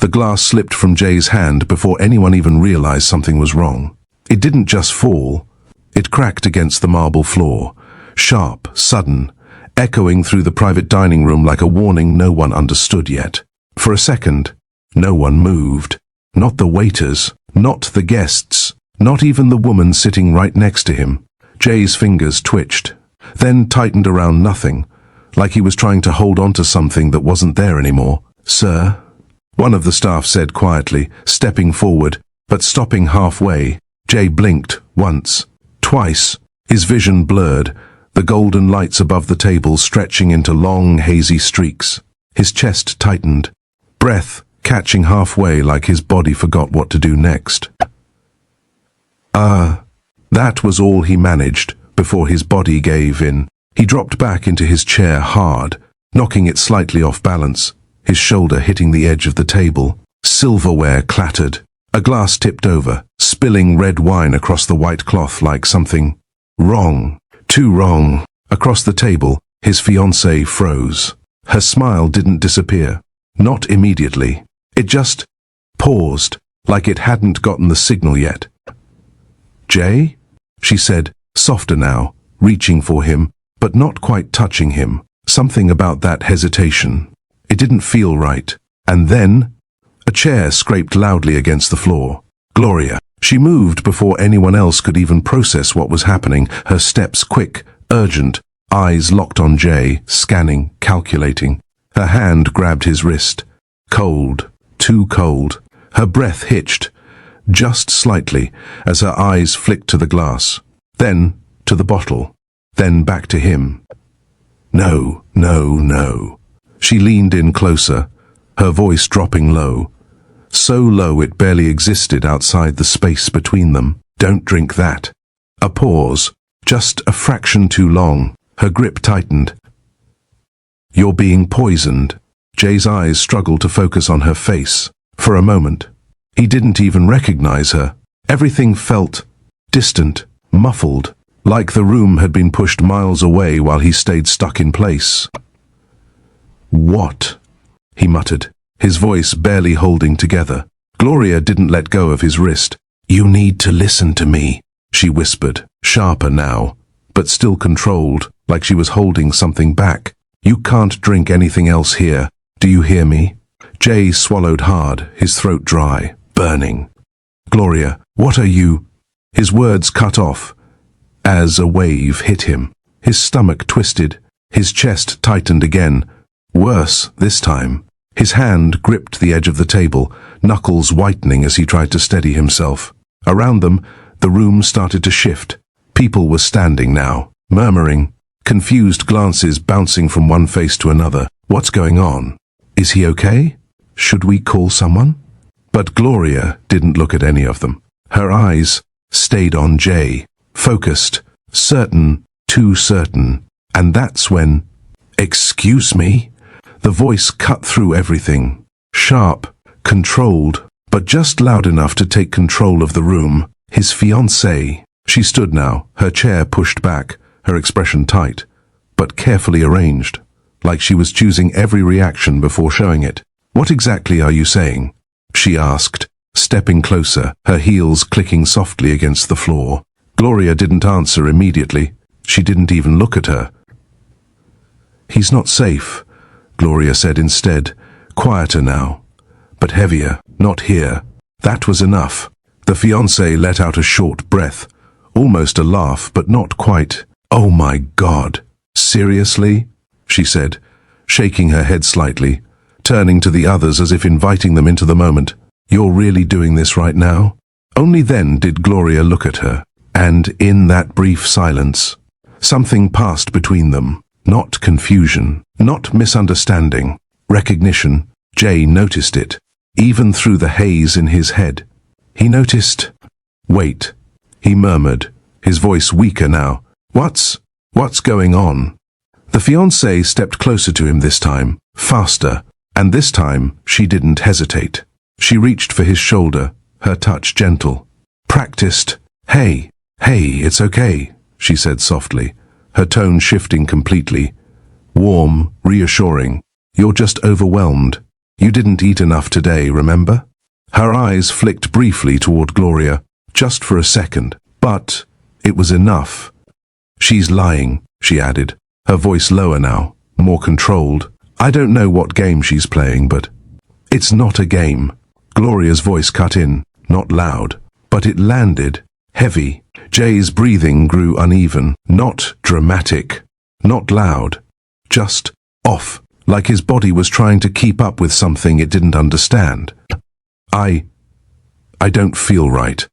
The glass slipped from Jay's hand before anyone even realized something was wrong. It didn't just fall. It cracked against the marble floor, sharp, sudden, echoing through the private dining room like a warning no one understood yet. For a second, no one moved. Not the waiters, not the guests, not even the woman sitting right next to him. Jay's fingers twitched, then tightened around nothing, like he was trying to hold on to something that wasn't there anymore. "Sir?" one of the staff said quietly, stepping forward, but stopping halfway. Jay blinked, once, twice, his vision blurred, the golden lights above the table stretching into long, hazy streaks. His chest tightened, breath catching halfway like his body forgot what to do next. That was all he managed before his body gave in. He dropped back into his chair hard, knocking it slightly off balance, his shoulder hitting the edge of the table. Silverware clattered. A glass tipped over, spilling red wine across the white cloth like something wrong. Too wrong. Across the table, his fiancée froze. Her smile didn't disappear. Not immediately. It just paused, like it hadn't gotten the signal yet. "Jay?" she said, softer now, reaching for him, but not quite touching him. Something about that hesitation. It didn't feel right. And then, a chair scraped loudly against the floor. Gloria. She moved before anyone else could even process what was happening, her steps quick, urgent, eyes locked on Jay, scanning, calculating. Her hand grabbed his wrist. Cold, too cold. Her breath hitched, just slightly, as her eyes flicked to the glass, then to the bottle, then back to him. "No, no, no." She leaned in closer, her voice dropping low. So low it barely existed outside the space between them. "Don't drink that." A pause, just a fraction too long. Her grip tightened. "You're being poisoned." Jay's eyes struggled to focus on her face. For a moment, he didn't even recognize her. Everything felt distant, muffled, like the room had been pushed miles away while he stayed stuck in place. "What?" he muttered, his voice barely holding together. Gloria didn't let go of his wrist. "You need to listen to me," she whispered, sharper now, but still controlled, like she was holding something back. "You can't drink anything else here. Do you hear me?" Jay swallowed hard, his throat dry, burning. "Gloria, what are you?" His words cut off as a wave hit him. His stomach twisted, his chest tightened again. Worse this time. His hand gripped the edge of the table, knuckles whitening as he tried to steady himself. Around them, the room started to shift. People were standing now, murmuring, confused glances bouncing from one face to another. What's going on? Is he okay? Should we call someone? But Gloria didn't look at any of them. Her eyes stayed on Jay, focused, certain, too certain. And that's when, "Excuse me?" The voice cut through everything. Sharp, controlled, but just loud enough to take control of the room. His fiancée. She stood now, her chair pushed back, her expression tight, but carefully arranged, like she was choosing every reaction before showing it. "What exactly are you saying?" she asked, stepping closer, her heels clicking softly against the floor. Gloria didn't answer immediately. She didn't even look at her. "He's not safe," Gloria said instead, quieter now, but heavier. "Not here." That was enough. The fiancé let out a short breath, almost a laugh, but not quite. "Oh my God. Seriously?" she said, shaking her head slightly, turning to the others as if inviting them into the moment. "You're really doing this right now?" Only then did Gloria look at her, and in that brief silence, something passed between them. Not confusion, not misunderstanding, recognition. Jay noticed it, even through the haze in his head. He noticed, "Wait," he murmured, his voice weaker now. What's going on?" The fiancée stepped closer to him this time, faster, and this time she didn't hesitate. She reached for his shoulder, her touch gentle. Practiced. Hey, it's okay," she said softly, her tone shifting completely. Warm, reassuring. "You're just overwhelmed. You didn't eat enough today, remember? Her eyes flicked briefly toward Gloria, just for a second, but it was enough. She's lying, she added, her voice lower now, more controlled. I don't know what game she's playing, but it's not a game. Gloria's voice cut in, not loud, but it landed, heavy. Jay's breathing grew uneven, not dramatic, not loud, just off, like his body was trying to keep up with something it didn't understand. I don't feel right,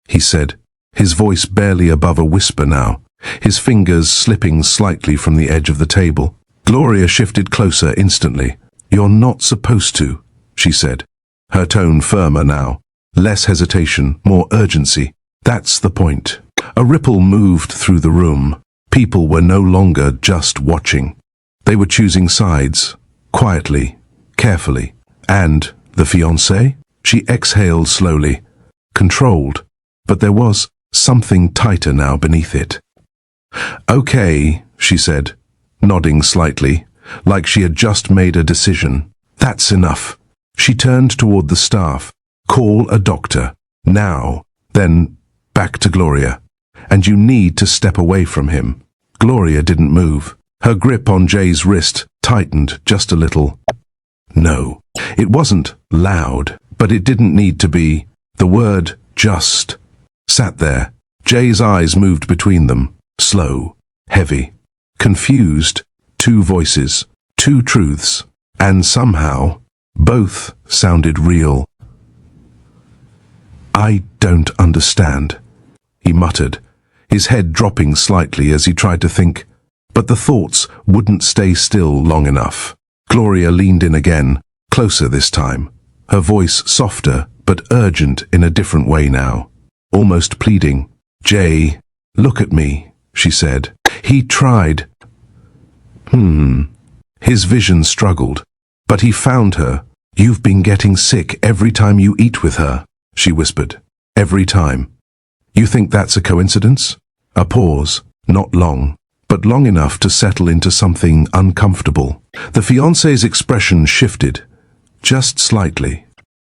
he said, his voice barely above a whisper now, his fingers slipping slightly from the edge of the table. Gloria shifted closer instantly. You're not supposed to, she said, her tone firmer now, less hesitation, more urgency. That's the point. A ripple moved through the room. People were no longer just watching. They were choosing sides, quietly, carefully. And the fiancé? She exhaled slowly, controlled, but there was something tighter now beneath it. Okay, she said, nodding slightly, like she had just made a decision. That's enough. She turned toward the staff. Call a doctor. Now. Then, back to Gloria. And you need to step away from him. Gloria didn't move. Her grip on Jay's wrist tightened just a little. No. It wasn't loud, but it didn't need to be. The word just sat there. Jay's eyes moved between them, slow, heavy, confused. Two voices, two truths, and somehow both sounded real. I don't understand, he muttered, his head dropping slightly as he tried to think, but the thoughts wouldn't stay still long enough. Gloria leaned in again, closer this time, her voice softer but urgent in a different way now, almost pleading. Jay, look at me, she said. He tried. His vision struggled, but he found her. You've been getting sick every time you eat with her, she whispered. Every time. You think that's a coincidence? A pause, not long, but long enough to settle into something uncomfortable. The fiancé's expression shifted, just slightly.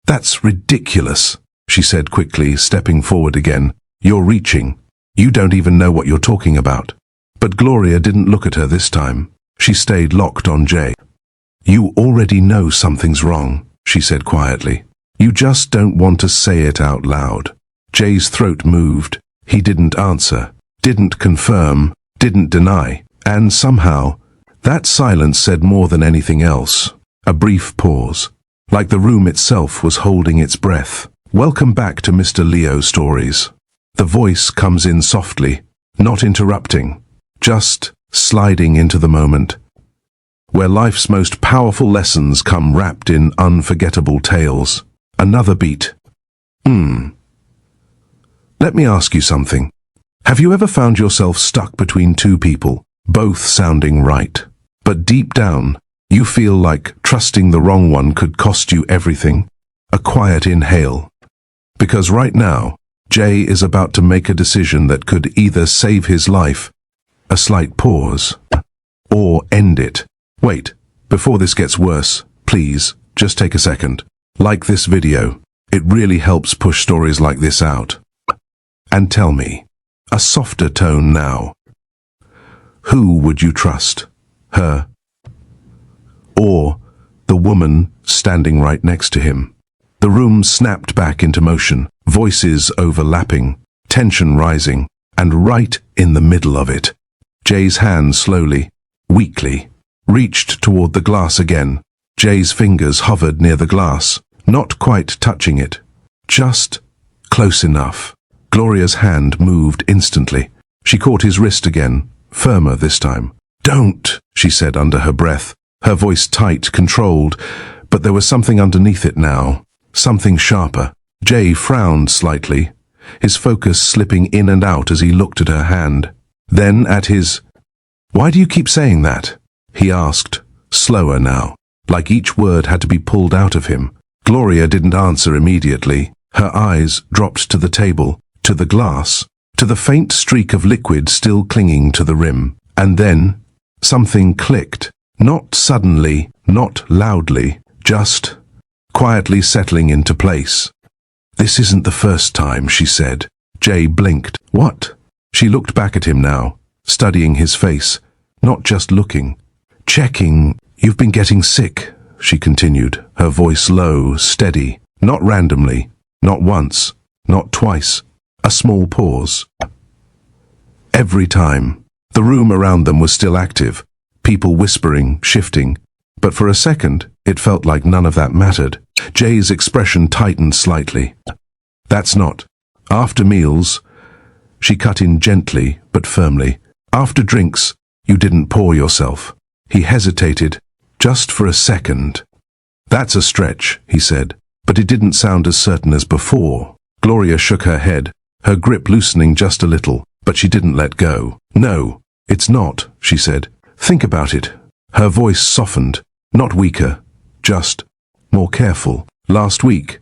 That's ridiculous, she said quickly, stepping forward again. You're reaching. You don't even know what you're talking about. But Gloria didn't look at her this time. She stayed locked on Jay. You already know something's wrong, she said quietly. You just don't want to say it out loud. Jay's throat moved. He didn't answer, didn't confirm, didn't deny. And somehow, that silence said more than anything else. A brief pause, like the room itself was holding its breath. Welcome back to Mr. Leo Stories. The voice comes in softly, not interrupting, just sliding into the moment, where life's most powerful lessons come wrapped in unforgettable tales. Another beat. Let me ask you something. Have you ever found yourself stuck between two people, both sounding right, but deep down, you feel like trusting the wrong one could cost you everything? A quiet inhale. Because right now, Jay is about to make a decision that could either save his life, a slight pause, or end it. Wait, before this gets worse, please, just take a second. Like this video. It really helps push stories like this out. And tell me, a softer tone now. Who would you trust? Her? Or the woman standing right next to him? The room snapped back into motion, voices overlapping, tension rising, and right in the middle of it, Jay's hand slowly, weakly, reached toward the glass again. Jay's fingers hovered near the glass, not quite touching it, just close enough. Gloria's hand moved instantly. She caught his wrist again, firmer this time. Don't, she said under her breath, her voice tight, controlled, but there was something underneath it now, something sharper. Jay frowned slightly, his focus slipping in and out as he looked at her hand. Then at his, "Why do you keep saying that?" he asked, slower now, like each word had to be pulled out of him. Gloria didn't answer immediately. Her eyes dropped to the table, to the glass, to the faint streak of liquid still clinging to the rim. And then, something clicked. Not suddenly, not loudly, just quietly settling into place. "This isn't the first time," she said. Jay blinked. "What?" She looked back at him now, studying his face, not just looking. "Checking. You've been getting sick," she continued, her voice low, steady, not randomly, not once, not twice. A small pause. Every time. The room around them was still active, people whispering, shifting, but for a second, it felt like none of that mattered. Jay's expression tightened slightly. "That's not. After meals," she cut in gently but firmly. "After drinks, you didn't pour yourself." He hesitated, just for a second. "That's a stretch," he said, but it didn't sound as certain as before. Gloria shook her head, her grip loosening just a little, but she didn't let go. "No, it's not," she said. "Think about it." Her voice softened, not weaker, just more careful. "Last week,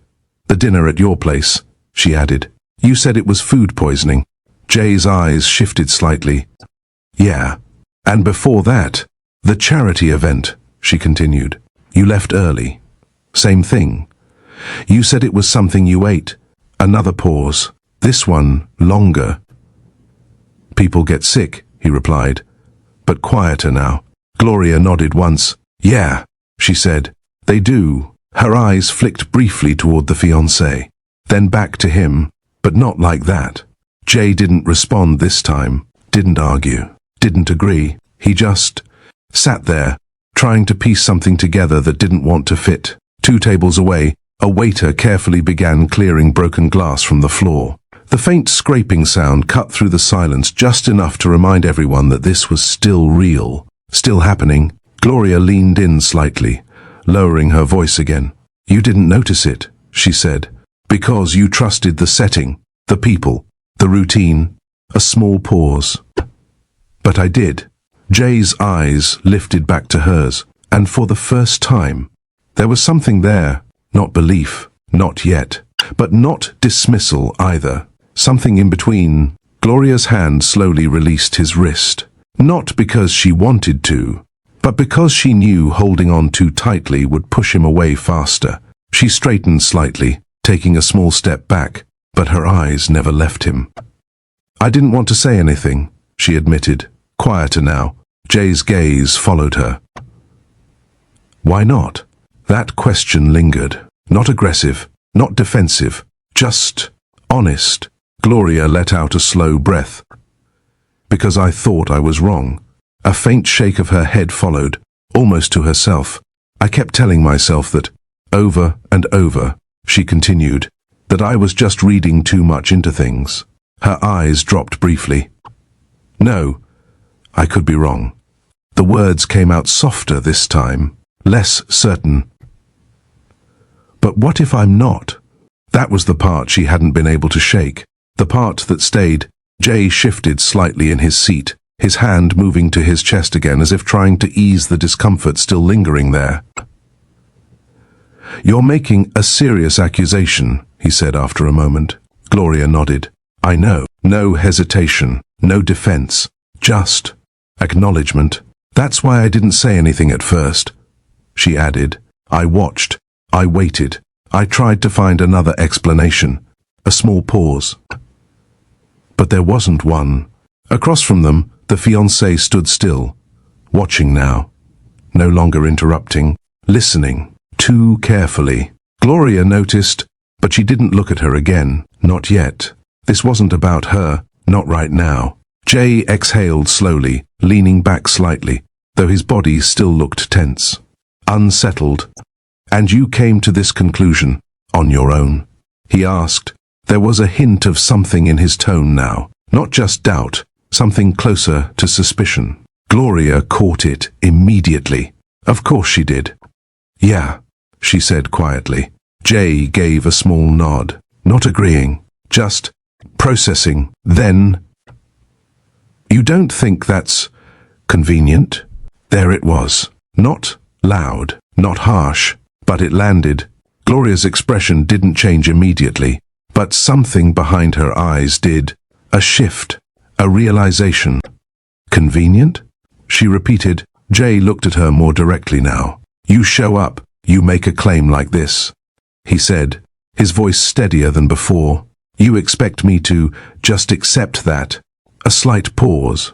the dinner at your place," she added. "You said it was food poisoning." Jay's eyes shifted slightly. "Yeah. And before that, the charity event," she continued. "You left early. Same thing. You said it was something you ate." Another pause. This one, longer. "People get sick," he replied, but quieter now. Gloria nodded once. "Yeah," she said. "They do." Her eyes flicked briefly toward the fiancé, then back to him, but not like that. Jay didn't respond this time, didn't argue, didn't agree. He just sat there, trying to piece something together that didn't want to fit. 2 tables away, a waiter carefully began clearing broken glass from the floor. The faint scraping sound cut through the silence just enough to remind everyone that this was still real, still happening. Gloria leaned in slightly, lowering her voice again. "You didn't notice it," she said, "because you trusted the setting, the people, the routine." A small pause. "But I did." Jay's eyes lifted back to hers, and for the first time, there was something there, not belief, not yet, but not dismissal either. Something in between. Gloria's hand slowly released his wrist, not because she wanted to, but because she knew holding on too tightly would push him away faster. She straightened slightly, taking a small step back, but her eyes never left him. "I didn't want to say anything," she admitted, quieter now. Jay's gaze followed her. "Why not?" That question lingered, not aggressive, not defensive, just honest. Gloria let out a slow breath. "Because I thought I was wrong." A faint shake of her head followed, almost to herself. "I kept telling myself that, over and over," she continued, "that I was just reading too much into things." Her eyes dropped briefly. "No, I could be wrong." The words came out softer this time, less certain. "But what if I'm not?" That was the part she hadn't been able to shake, the part that stayed. Jay shifted slightly in his seat, his hand moving to his chest again as if trying to ease the discomfort still lingering there. "You're making a serious accusation," he said after a moment. Gloria nodded. "I know." No hesitation, no defense, just acknowledgement. "That's why I didn't say anything at first," she added. "I watched. I waited. I tried to find another explanation." A small pause. But there wasn't one. Across from them, the fiancé stood still, watching now, no longer interrupting, listening, too carefully. Gloria noticed, but she didn't look at her again, not yet. This wasn't about her, not right now. Jay exhaled slowly, leaning back slightly, though his body still looked tense, unsettled. "And you came to this conclusion, on your own?" he asked. There was a hint of something in his tone now, not just doubt, something closer to suspicion. Gloria caught it immediately. Of course she did. "Yeah," she said quietly. Jay gave a small nod, not agreeing, just processing. Then, "You don't think that's convenient?" There it was. Not loud, not harsh, but it landed. Gloria's expression didn't change immediately, but something behind her eyes did. A shift, a realization. "Convenient?" she repeated. Jay looked at her more directly now. "You show up, you make a claim like this, he said, his voice steadier than before. You expect me to just accept that? A slight pause.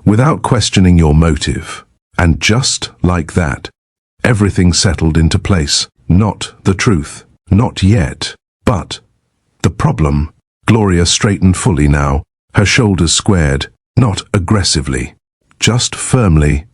Without questioning your motive. And just like that, everything settled into place. Not the truth. Not yet. But the problem. Gloria straightened fully now, her shoulders squared, not aggressively, just firmly.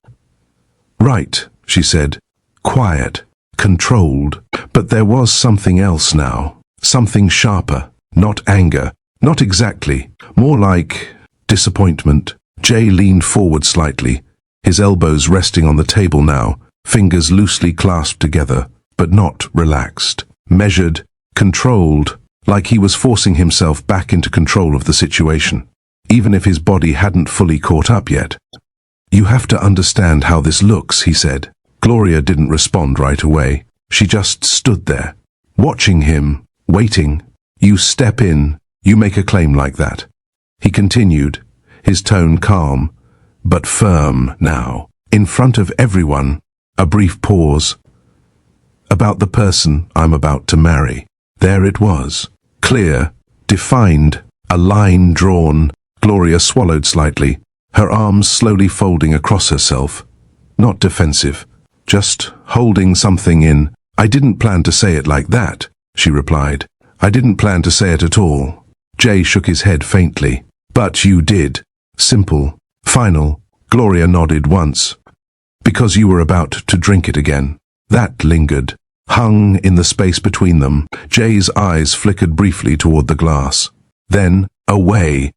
Right, she said, quiet, controlled. But there was something else now, something sharper, not anger, not exactly, more like disappointment. Jay leaned forward slightly, his elbows resting on the table now, fingers loosely clasped together, but not relaxed. Measured, controlled, like he was forcing himself back into control of the situation, even if his body hadn't fully caught up yet. You have to understand how this looks, he said. Gloria didn't respond right away. She just stood there, watching him, waiting. You step in, you make a claim like that. He continued, his tone calm, but firm now. In front of everyone, a brief pause. About the person I'm about to marry. There it was. Clear, defined, a line drawn. Gloria swallowed slightly, her arms slowly folding across herself. Not defensive, just holding something in. I didn't plan to say it like that, she replied. I didn't plan to say it at all. Jay shook his head faintly. But you did. Simple, final. Gloria nodded once. Because you were about to drink it again. That lingered, hung in the space between them. Jay's eyes flickered briefly toward the glass. Then, away.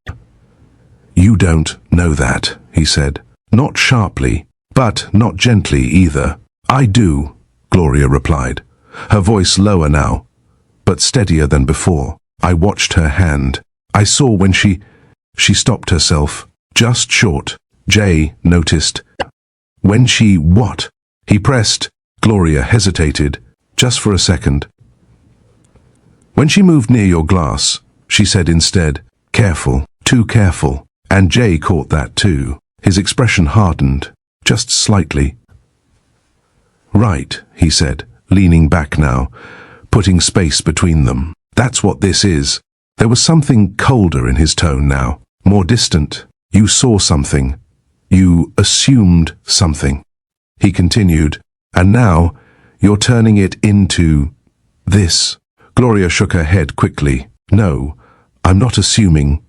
You don't know that, he said. Not sharply, but not gently either. I do, Gloria replied, her voice lower now, but steadier than before. I watched her hand. I saw when she stopped herself, just short. Jay noticed. When she what? He pressed. Gloria hesitated, just for a second. When she moved near your glass, she said instead, careful, too careful. And Jay caught that too. His expression hardened, just slightly. Right, he said, leaning back now, putting space between them. That's what this is. There was something colder in his tone now, more distant. You saw something. You assumed something. He continued, and now you're turning it into this. Gloria shook her head quickly. No, I'm not assuming.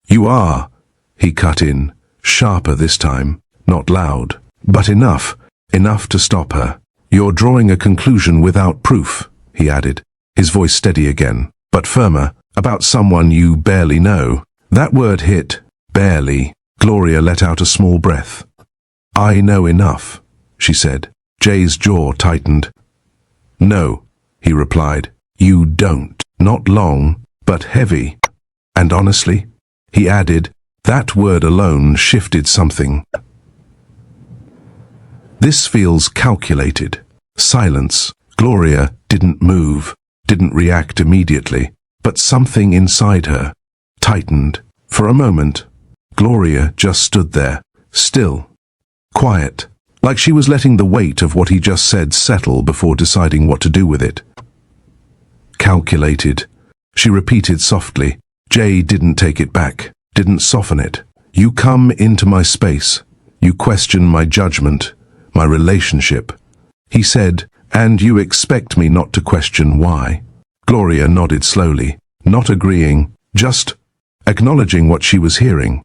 You are, he cut in, sharper this time, not loud, but enough to stop her. You're drawing a conclusion without proof, he added, his voice steady again, but firmer, about someone you barely know. That word hit, barely. Gloria let out a small breath. I know enough, she said. Jay's jaw tightened. No, he replied. You don't. Not long, but heavy. And honestly, he added, that word alone shifted something. This feels calculated. Silence. Gloria didn't move, didn't react immediately, but something inside her tightened. For a moment, Gloria just stood there, still, quiet, like she was letting the weight of what he just said settle before deciding what to do with it. Calculated, she repeated softly. Jay didn't take it back, didn't soften it. You come into my space. You question my judgment, my relationship. He said, and you expect me not to question why. Gloria nodded slowly, not agreeing, just acknowledging what she was hearing.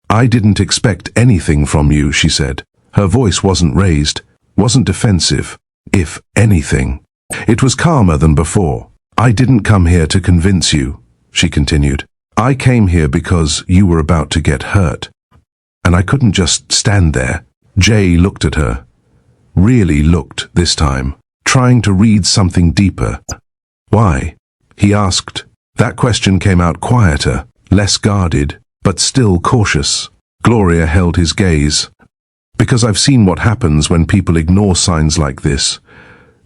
I didn't expect anything from you, she said. Her voice wasn't raised, wasn't defensive. If anything, it was calmer than before. I didn't come here to convince you, she continued. I came here because you were about to get hurt. And I couldn't just stand there. Jay looked at her. Really looked this time, trying to read something deeper. Why? He asked. That question came out quieter, less guarded, but still cautious. Gloria held his gaze. Because I've seen what happens when people ignore signs like this,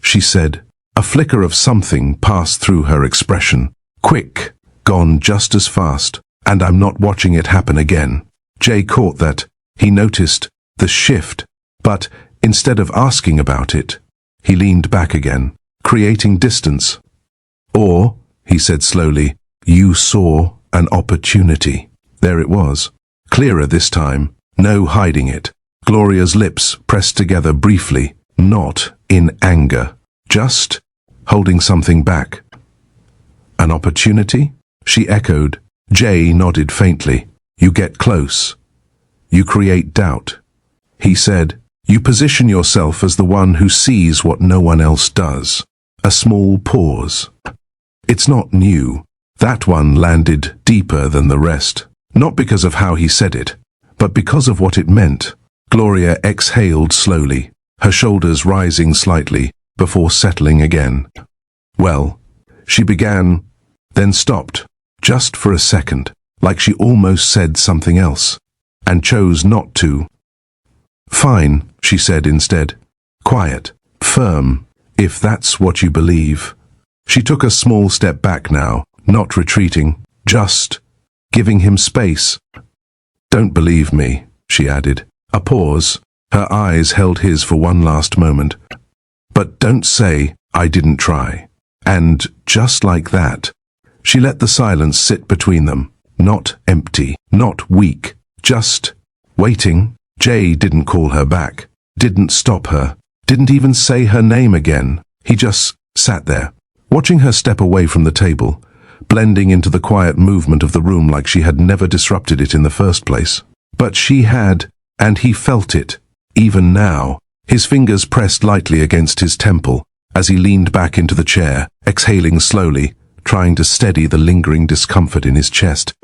she said. A flicker of something passed through her expression. Quick, gone just as fast, and I'm not watching it happen again. Jay caught that. He noticed the shift, but instead of asking about it, He leaned back again, creating distance. Or, he said slowly, you saw an opportunity. There it was. Clearer this time. No hiding it. Gloria's lips pressed together briefly, not in anger. Just holding something back. An opportunity? She echoed. Jay nodded faintly. You get close. You create doubt. He said, you position yourself as the one who sees what no one else does. A small pause. It's not new. That one landed deeper than the rest. Not because of how he said it, but because of what it meant. Gloria exhaled slowly, her shoulders rising slightly before settling again. Well, she began, then stopped, just for a second, like she almost said something else, and chose not to. Fine, she said instead. Quiet, firm, if that's what you believe. She took a small step back now, not retreating, just giving him space. Don't believe me, she added. A pause. Her eyes held his for one last moment. But don't say I didn't try. And just like that, she let the silence sit between them. Not empty, not weak, just waiting. Jay didn't call her back, didn't stop her, didn't even say her name again. He just sat there, watching her step away from the table, blending into the quiet movement of the room like she had never disrupted it in the first place. But she had, and he felt it, even now. His fingers pressed lightly against his temple as he leaned back into the chair, exhaling slowly, trying to steady the lingering discomfort in his chest.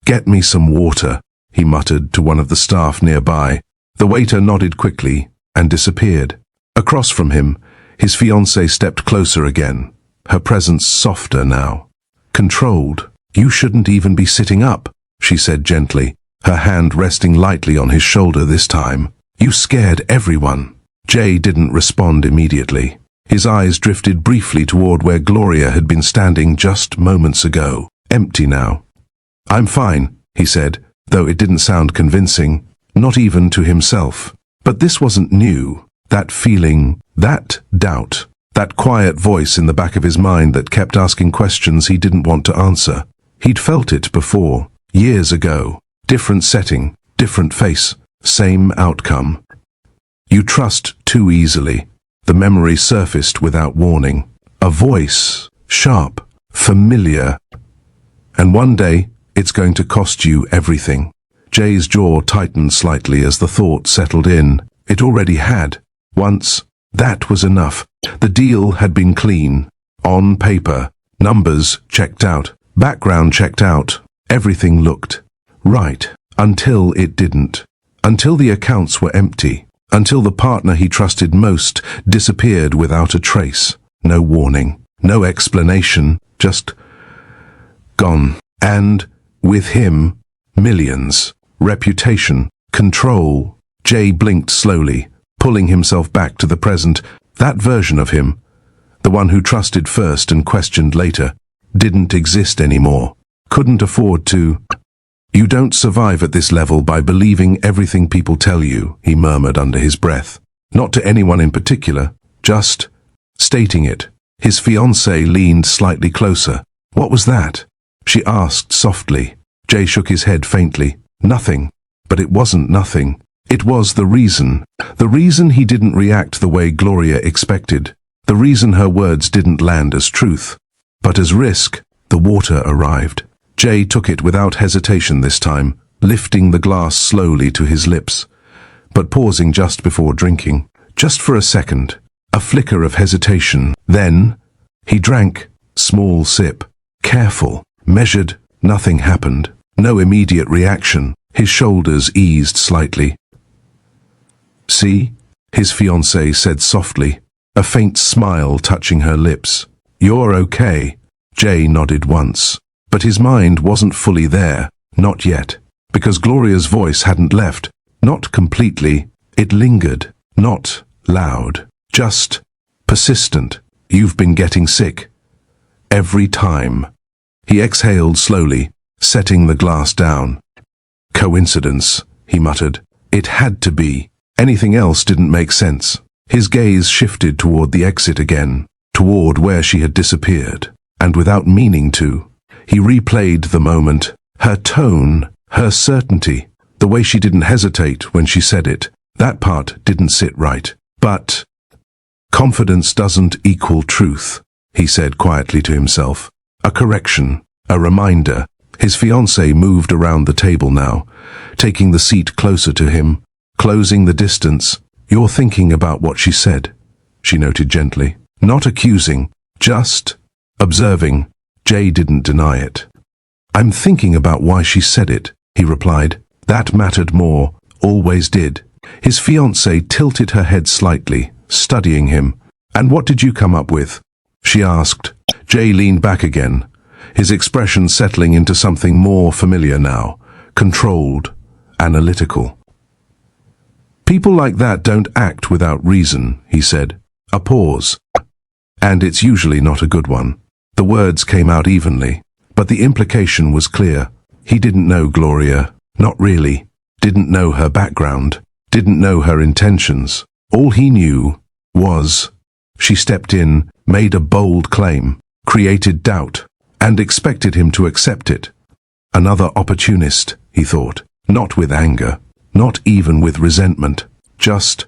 Get me some water, he muttered to one of the staff nearby. The waiter nodded quickly and disappeared. Across from him, his fiancée stepped closer again, her presence softer now. Controlled. You shouldn't even be sitting up, she said gently, her hand resting lightly on his shoulder this time. You scared everyone. Jay didn't respond immediately. His eyes drifted briefly toward where Gloria had been standing just moments ago, empty now. I'm fine, he said, though it didn't sound convincing, not even to himself. But this wasn't new. That feeling, that doubt, that quiet voice in the back of his mind that kept asking questions he didn't want to answer. He'd felt it before, years ago. Different setting, different face, same outcome. You trust too easily. The memory surfaced without warning. A voice, sharp, familiar. And one day, it's going to cost you everything. Jay's jaw tightened slightly as the thought settled in. It already had. Once, that was enough. The deal had been clean. On paper, numbers checked out, background checked out. Everything looked right. Until it didn't. Until the accounts were empty. Until the partner he trusted most disappeared without a trace. No warning. No explanation. Just gone. And, with him, millions. Reputation. Control. Jay blinked slowly, pulling himself back to the present. That version of him, the one who trusted first and questioned later, didn't exist anymore. Couldn't afford to. You don't survive at this level by believing everything people tell you, he murmured under his breath. Not to anyone in particular, just stating it. His fiancée leaned slightly closer. What was that? She asked softly. Jay shook his head faintly. Nothing. But it wasn't nothing. It was the reason. The reason he didn't react the way Gloria expected. The reason her words didn't land as truth. But as risk, the water arrived. Jay took it without hesitation this time, lifting the glass slowly to his lips, but pausing just before drinking. Just for a second, a flicker of hesitation. Then, he drank, small sip, careful, measured. Nothing happened. No immediate reaction. His shoulders eased slightly. See? His fiancée said softly, a faint smile touching her lips. You're okay. Jay nodded once. But his mind wasn't fully there, not yet, because Gloria's voice hadn't left. Not completely. It lingered. Not loud. Just persistent. You've been getting sick. Every time. He exhaled slowly, setting the glass down. Coincidence, he muttered. It had to be. Anything else didn't make sense. His gaze shifted toward the exit again, toward where she had disappeared, and without meaning to, he replayed the moment, her tone, her certainty, the way she didn't hesitate when she said it. That part didn't sit right. But confidence doesn't equal truth, he said quietly to himself. A correction, a reminder. His fiancée moved around the table now, taking the seat closer to him, closing the distance. You're thinking about what she said, she noted gently. Not accusing, just observing. Jay didn't deny it. I'm thinking about why she said it, he replied. That mattered more, always did. His fiancée tilted her head slightly, studying him. And what did you come up with? She asked. Jay leaned back again, his expression settling into something more familiar now, controlled, analytical. People like that don't act without reason, he said. A pause. And it's usually not a good one. The words came out evenly, but the implication was clear. He didn't know Gloria, not really, didn't know her background, didn't know her intentions. All he knew was she stepped in, made a bold claim, created doubt, and expected him to accept it. Another opportunist, he thought, not with anger, not even with resentment, just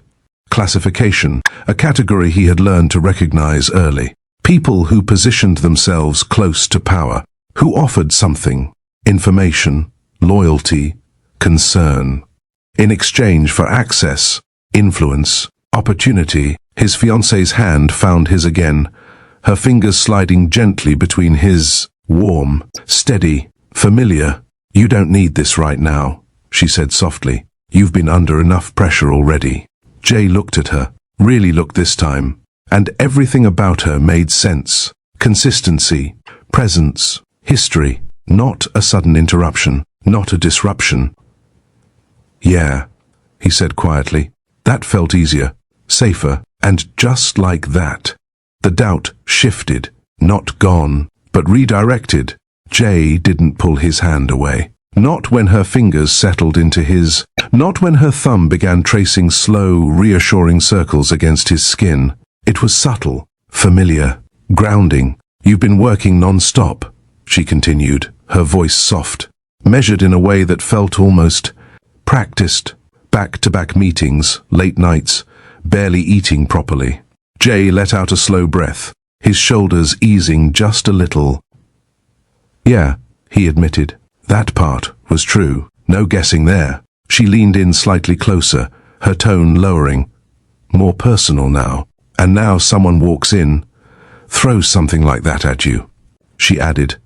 classification, a category he had learned to recognize early. People who positioned themselves close to power, who offered something, information, loyalty, concern, in exchange for access, influence, opportunity. His fiancée's hand found his again, her fingers sliding gently between his, warm, steady, familiar. You don't need this right now, she said softly. You've been under enough pressure already. Jay looked at her, really looked this time, and everything about her made sense. Consistency, presence, history, not a sudden interruption, not a disruption. Yeah, he said quietly. That felt easier, safer, and just like that, the doubt shifted, not gone, but redirected. Jay didn't pull his hand away. Not when her fingers settled into his, not when her thumb began tracing slow, reassuring circles against his skin. It was subtle, familiar, grounding. You've been working non-stop, she continued, her voice soft, measured in a way that felt almost practiced. Back-to-back meetings, late nights, barely eating properly. Jay let out a slow breath, his shoulders easing just a little. Yeah, he admitted. That part was true. No guessing there. She leaned in slightly closer, her tone lowering. More personal now. And now someone walks in, throws something like that at you, she added,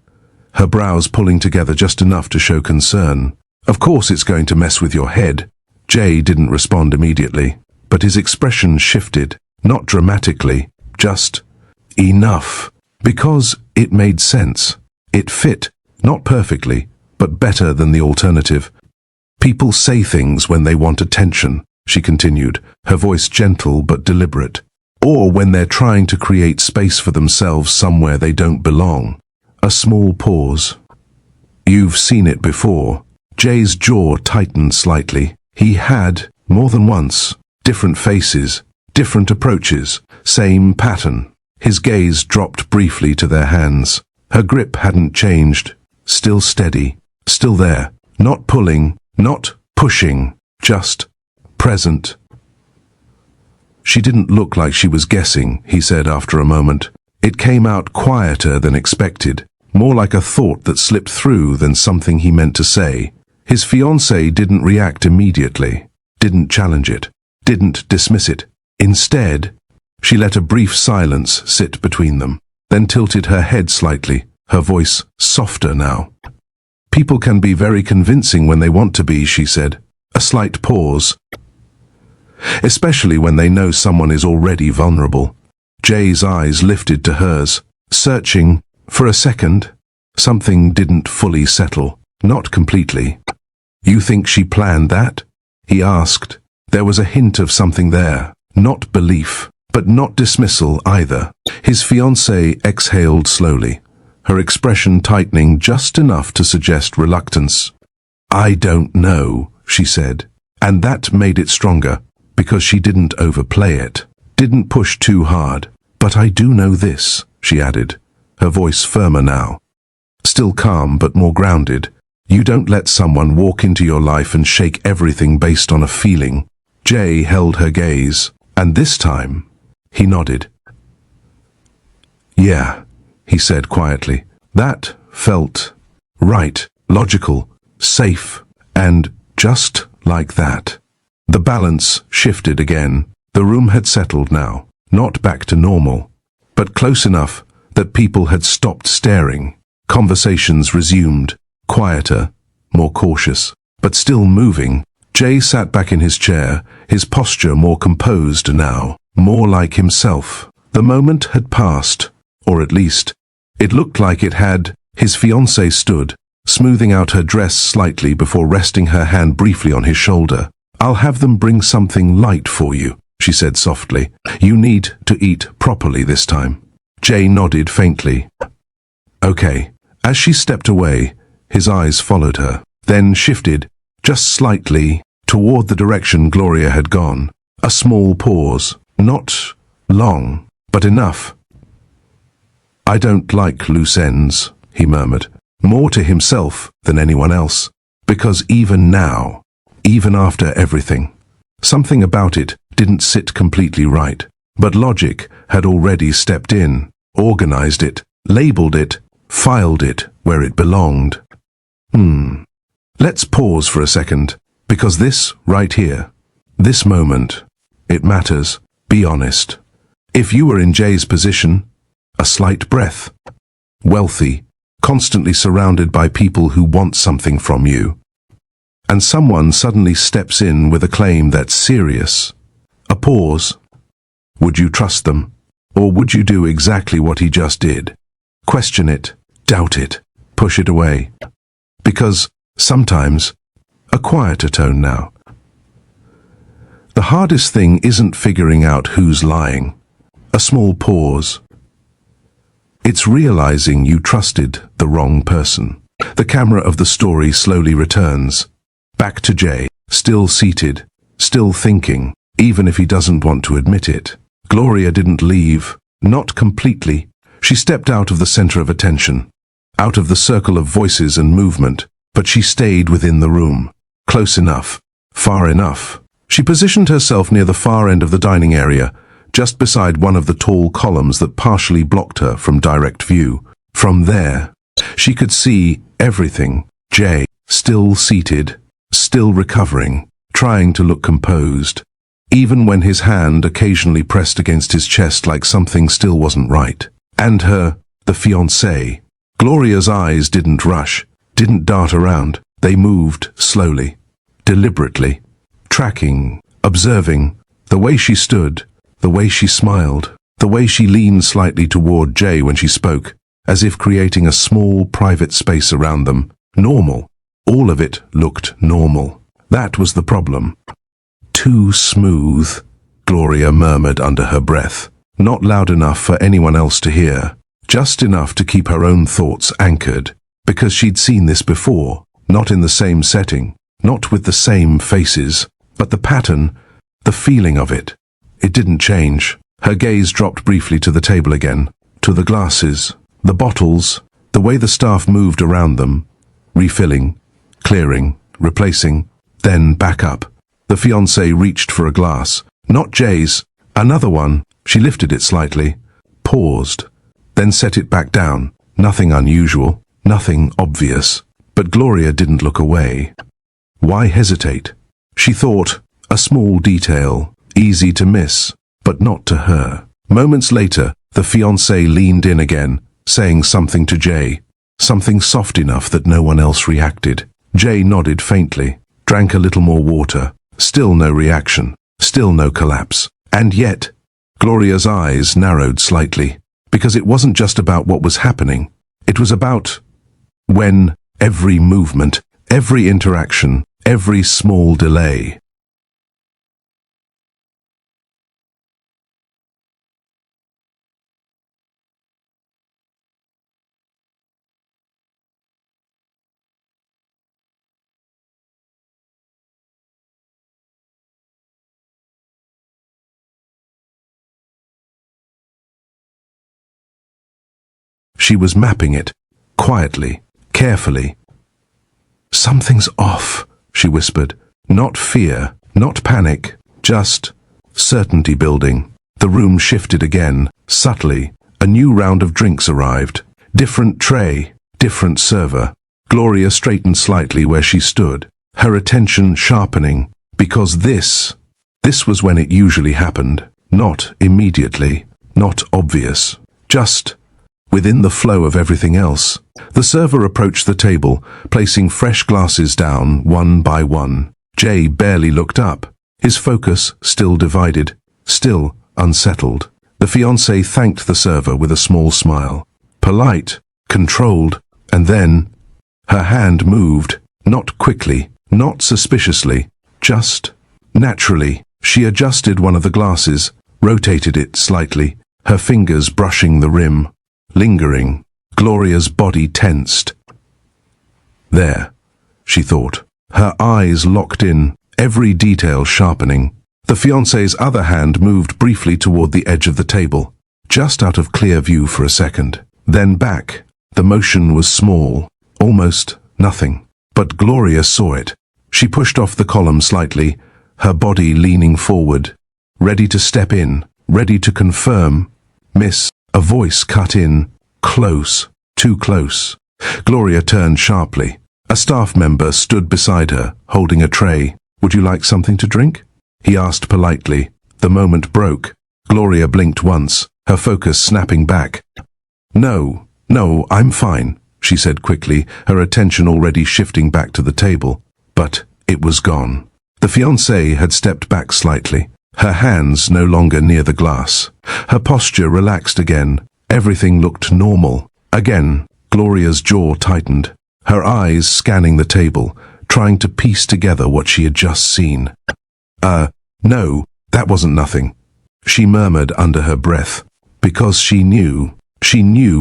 her brows pulling together just enough to show concern. Of course it's going to mess with your head. Jay didn't respond immediately, but his expression shifted, not dramatically, just enough, because it made sense. It fit, not perfectly, but better than the alternative. People say things when they want attention, she continued, her voice gentle but deliberate, or when they're trying to create space for themselves somewhere they don't belong. A small pause. You've seen it before. Jay's jaw tightened slightly. He had, more than once, different faces, different approaches, same pattern. His gaze dropped briefly to their hands. Her grip hadn't changed, still steady, still there, not pulling, not pushing, just present. She didn't look like she was guessing, he said after a moment. It came out quieter than expected, more like a thought that slipped through than something he meant to say. His fiancée didn't react immediately, didn't challenge it, didn't dismiss it. Instead, she let a brief silence sit between them, then tilted her head slightly, her voice softer now. People can be very convincing when they want to be, she said. A slight pause. Especially when they know someone is already vulnerable. Jay's eyes lifted to hers, searching. For a second, something didn't fully settle, not completely. You think she planned that? He asked. There was a hint of something there, not belief, but not dismissal either. His fiancée exhaled slowly, her expression tightening just enough to suggest reluctance. I don't know, she said, and that made it stronger, because she didn't overplay it. Didn't push too hard. But I do know this, she added, her voice firmer now. Still calm but more grounded. You don't let someone walk into your life and shake everything based on a feeling. Jay held her gaze, and this time, he nodded. Yeah, he said quietly. That felt right, logical, safe, and just like that. The balance shifted again. The room had settled now, not back to normal, but close enough that people had stopped staring. Conversations resumed, quieter, more cautious, but still moving. Jay sat back in his chair, his posture more composed now, more like himself. The moment had passed, or at least, it looked like it had. His fiancée stood, smoothing out her dress slightly before resting her hand briefly on his shoulder. I'll have them bring something light for you, she said softly. You need to eat properly this time. Jay nodded faintly. Okay. As she stepped away, his eyes followed her, then shifted, just slightly, toward the direction Gloria had gone. A small pause. Not long, but enough. I don't like loose ends, he murmured, more to himself than anyone else, because even now, even after everything, something about it didn't sit completely right. But logic had already stepped in, organized it, labeled it, filed it where it belonged. Let's pause for a second, because this right here, this moment, it matters. Be honest. If you were in Jay's position, a slight breath, wealthy, constantly surrounded by people who want something from you, and someone suddenly steps in with a claim that's serious, a pause, would you trust them? Or would you do exactly what he just did? Question it, doubt it, push it away. Because, sometimes, a quieter tone now. The hardest thing isn't figuring out who's lying. A small pause. It's realizing you trusted the wrong person. The camera of the story slowly returns. Back to Jay, still seated, still thinking, even if he doesn't want to admit it. Gloria didn't leave, not completely. She stepped out of the center of attention, out of the circle of voices and movement, but she stayed within the room, close enough, far enough. She positioned herself near the far end of the dining area, just beside one of the tall columns that partially blocked her from direct view. From there, she could see everything. Jay, still seated, still recovering, trying to look composed, even when his hand occasionally pressed against his chest like something still wasn't right. And her, the fiancée. Gloria's eyes didn't rush, didn't dart around. They moved slowly, deliberately, tracking, observing, the way she stood, the way she smiled, the way she leaned slightly toward Jay when she spoke, as if creating a small private space around them. Normal. All of it looked normal. That was the problem. Too smooth, Gloria murmured under her breath. Not loud enough for anyone else to hear, just enough to keep her own thoughts anchored, because she'd seen this before, not in the same setting, not with the same faces, but the pattern, the feeling of it. It didn't change. Her gaze dropped briefly to the table again, to the glasses, the bottles, the way the staff moved around them, refilling, clearing, replacing, then back up. The fiancée reached for a glass, not Jay's, another one. She lifted it slightly, paused, then set it back down. Nothing unusual, nothing obvious. But Gloria didn't look away. Why hesitate? She thought, a small detail, easy to miss, but not to her. Moments later, the fiancé leaned in again, saying something to Jay, something soft enough that no one else reacted. Jay nodded faintly, drank a little more water. Still no reaction, still no collapse. And yet, Gloria's eyes narrowed slightly, because it wasn't just about what was happening. It was about when every movement, every interaction, every small delay, She was mapping it, quietly, carefully. "Something's off," she whispered. Not fear, not panic, just certainty building. The room shifted again, subtly. A new round of drinks arrived. Different tray, different server. Gloria straightened slightly where she stood, her attention sharpening, because this was when it usually happened. Not immediately, not obvious, just within the flow of everything else. The server approached the table, placing fresh glasses down one by one. Jay barely looked up, his focus still divided, still unsettled. The fiancée thanked the server with a small smile. Polite, controlled, and then her hand moved, not quickly, not suspiciously, just naturally. She adjusted one of the glasses, rotated it slightly, her fingers brushing the rim, lingering. Gloria's body tensed. There, she thought, her eyes locked in, every detail sharpening. The fiancé's other hand moved briefly toward the edge of the table, just out of clear view for a second. Then back. The motion was small, almost nothing. But Gloria saw it. She pushed off the column slightly, her body leaning forward, ready to step in, ready to confirm. "Miss," a voice cut in, close, too close. Gloria turned sharply. A staff member stood beside her, holding a tray. "Would you like something to drink?" he asked politely. The moment broke. Gloria blinked once, her focus snapping back. No, I'm fine," she said quickly, her attention already shifting back to the table. But it was gone. The fiancée had stepped back slightly, her hands no longer near the glass. Her posture relaxed again. Everything looked normal. Again, Gloria's jaw tightened, her eyes scanning the table, trying to piece together what she had just seen. No, that wasn't nothing," she murmured under her breath, because she knew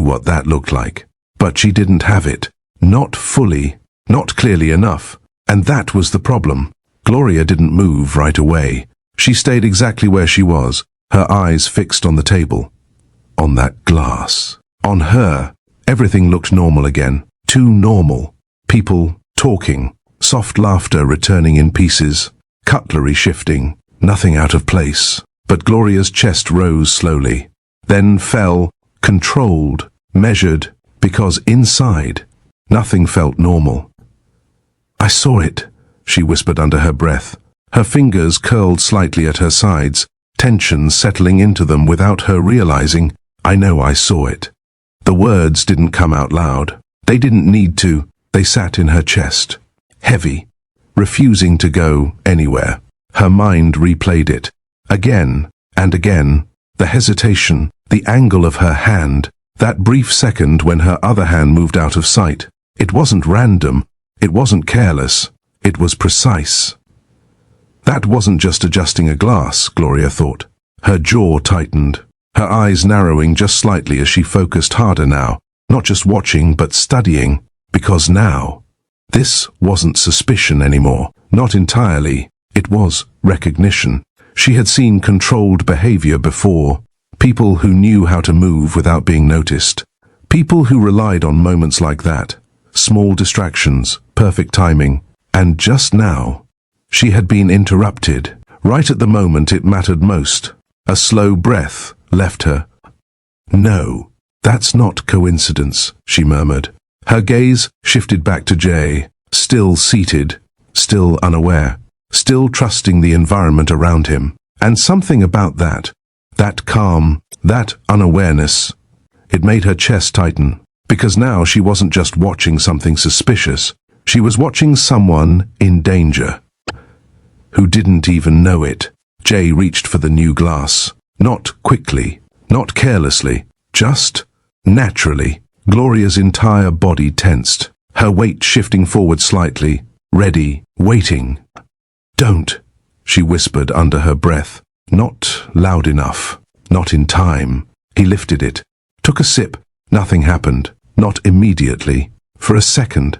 what that looked like. But she didn't have it. Not fully, not clearly enough. And that was the problem. Gloria didn't move right away. She stayed exactly where she was, her eyes fixed on the table. On that glass. On her. Everything looked normal again. Too normal. People talking. Soft laughter returning in pieces. Cutlery shifting. Nothing out of place. But Gloria's chest rose slowly. Then fell, controlled, measured, because inside, nothing felt normal. "I saw it," she whispered under her breath. Her fingers curled slightly at her sides, tension settling into them without her realizing. "I know I saw it." The words didn't come out loud. They didn't need to. They sat in her chest, heavy, refusing to go anywhere. Her mind replayed it, again and again. The hesitation, the angle of her hand, that brief second when her other hand moved out of sight. It wasn't random. It wasn't careless. It was precise. That wasn't just adjusting a glass, Gloria thought. Her jaw tightened, her eyes narrowing just slightly as she focused harder now, not just watching but studying, because now, this wasn't suspicion anymore. Not entirely. It was recognition. She had seen controlled behavior before. People who knew how to move without being noticed. People who relied on moments like that. Small distractions, perfect timing. And just now, she had been interrupted, right at the moment it mattered most. A slow breath left her. "No, that's not coincidence," she murmured. Her gaze shifted back to Jay, still seated, still unaware, still trusting the environment around him. And something about that calm, that unawareness, it made her chest tighten. Because now she wasn't just watching something suspicious. She was watching someone in danger, who didn't even know it. Jay reached for the new glass. Not quickly, not carelessly, just naturally. Gloria's entire body tensed, her weight shifting forward slightly, ready, waiting. "Don't," she whispered under her breath. Not loud enough, not in time. He lifted it, took a sip. Nothing happened, not immediately. For a second,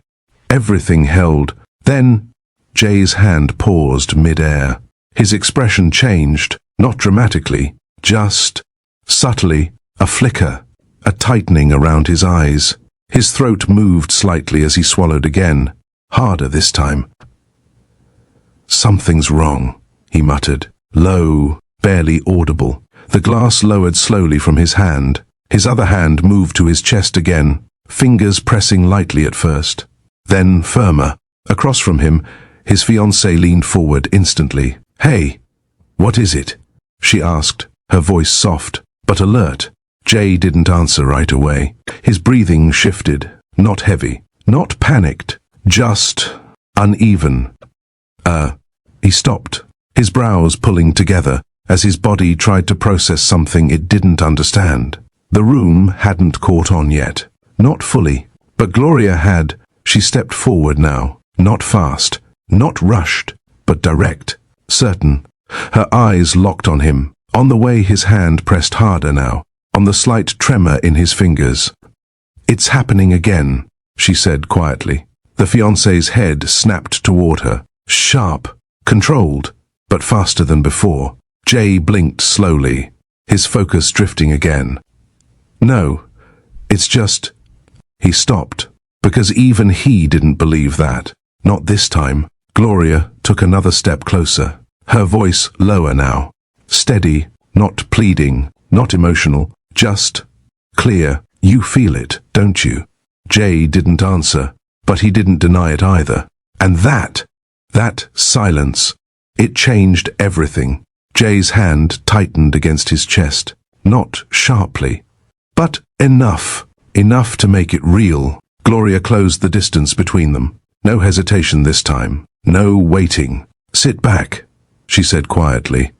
everything held. Then, Jay's hand paused mid-air. His expression changed, not dramatically, just subtly, a flicker, a tightening around his eyes. His throat moved slightly as he swallowed again, harder this time. "Something's wrong," he muttered, low, barely audible. The glass lowered slowly from his hand. His other hand moved to his chest again, fingers pressing lightly at first, then firmer. Across from him, his fiancée leaned forward instantly. "Hey, what is it?" she asked, her voice soft, but alert. Jay didn't answer right away. His breathing shifted, not heavy, not panicked, just uneven. He stopped, his brows pulling together as his body tried to process something it didn't understand. The room hadn't caught on yet, not fully, but Gloria had. She stepped forward now, not fast, not rushed, but direct, certain. Her eyes locked on him, on the way his hand pressed harder now, on the slight tremor in his fingers. "It's happening again," she said quietly. The fiancé's head snapped toward her, sharp, controlled, but faster than before. Jay blinked slowly, his focus drifting again. "No, it's just—" He stopped, because even he didn't believe that. Not this time. Gloria took another step closer, her voice lower now. Steady, not pleading, not emotional, just clear. "You feel it, don't you?" Jay didn't answer, but he didn't deny it either. And that silence, it changed everything. Jay's hand tightened against his chest, not sharply, but enough to make it real. Gloria closed the distance between them. No hesitation this time, no waiting. "Sit back," she said quietly,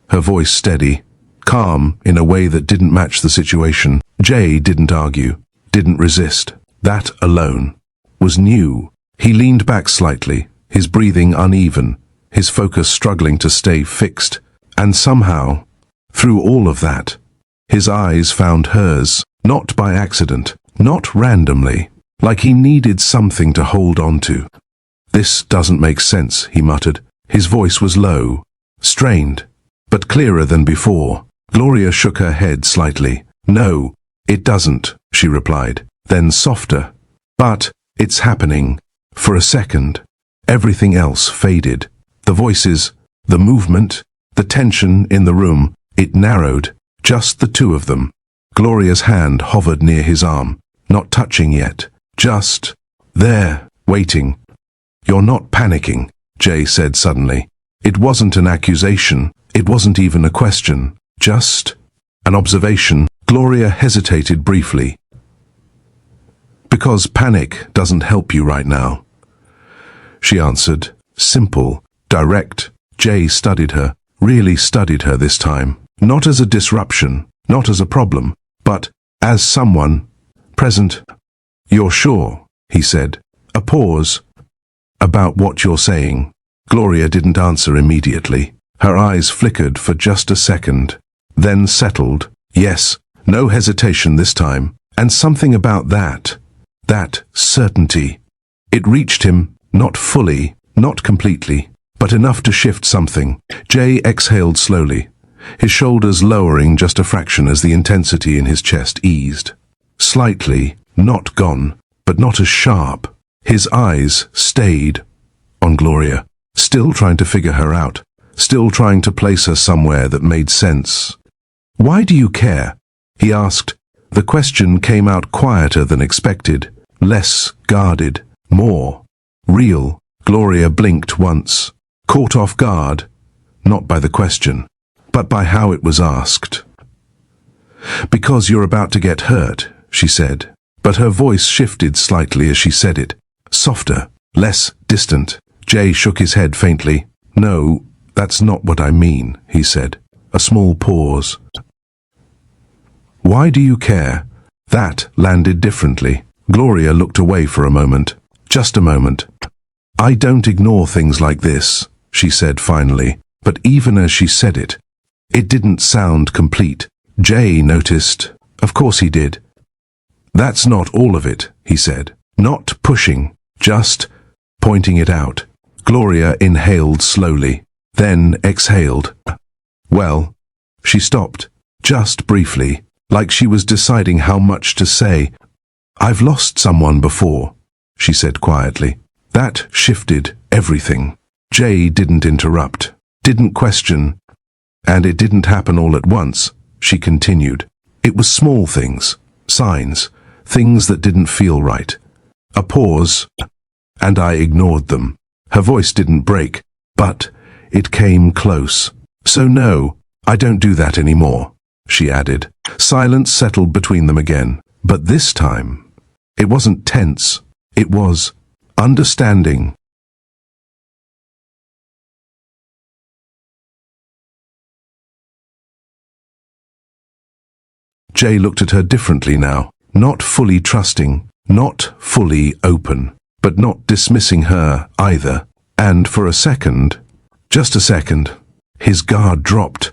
her voice steady, calm in a way that didn't match the situation. Jay didn't argue, didn't resist. That alone was new. He leaned back slightly, his breathing uneven, his focus struggling to stay fixed. And somehow, through all of that, his eyes found hers, not by accident, not randomly, like he needed something to hold on to. "This doesn't make sense," he muttered. His voice was low, strained, but clearer than before. Gloria shook her head slightly. "No, it doesn't," she replied, then softer. "But it's happening." For a second, everything else faded. The voices, the movement, the tension in the room, it narrowed, just the two of them. Gloria's hand hovered near his arm, not touching yet, just there, waiting. "You're not panicking," Jay said suddenly. It wasn't an accusation, it wasn't even a question, just an observation. Gloria hesitated briefly. "Because panic doesn't help you right now," she answered, simple, direct. Jay studied her, really studied her this time, not as a disruption, not as a problem, but as someone present. "You're sure," he said. A pause. "About what you're saying?" Gloria didn't answer immediately. Her eyes flickered for just a second, then settled. Yes, no hesitation this time, and something about that certainty. It reached him, not fully, not completely, but enough to shift something. Jay exhaled slowly, his shoulders lowering just a fraction as the intensity in his chest eased. Slightly, not gone, but not as sharp. His eyes stayed on Gloria, still trying to figure her out, still trying to place her somewhere that made sense. "Why do you care?" he asked. The question came out quieter than expected, less guarded, more real. Gloria blinked once, caught off guard, not by the question, but by how it was asked. "Because you're about to get hurt," she said, but her voice shifted slightly as she said it, softer, less distant. Jay shook his head faintly. "No, that's not what I mean," he said. A small pause. "Why do you care?" That landed differently. Gloria looked away for a moment, just a moment. "I don't ignore things like this," she said finally, but even as she said it, it didn't sound complete. Jay noticed. Of course he did. "That's not all of it," he said. Not pushing, just pointing it out. Gloria inhaled slowly, then exhaled. "Well," she stopped, just briefly, like she was deciding how much to say. "I've lost someone before," she said quietly. That shifted everything. Jay didn't interrupt, didn't question, and it didn't happen all at once. She continued. It was small things, signs, things that didn't feel right. A pause, and I ignored them. Her voice didn't break, but it came close. "So no, I don't do that anymore," she added. Silence settled between them again, but this time, it wasn't tense, it was understanding. Jay looked at her differently now, not fully trusting, not fully open, but not dismissing her either. And for a second, just a second, his guard dropped.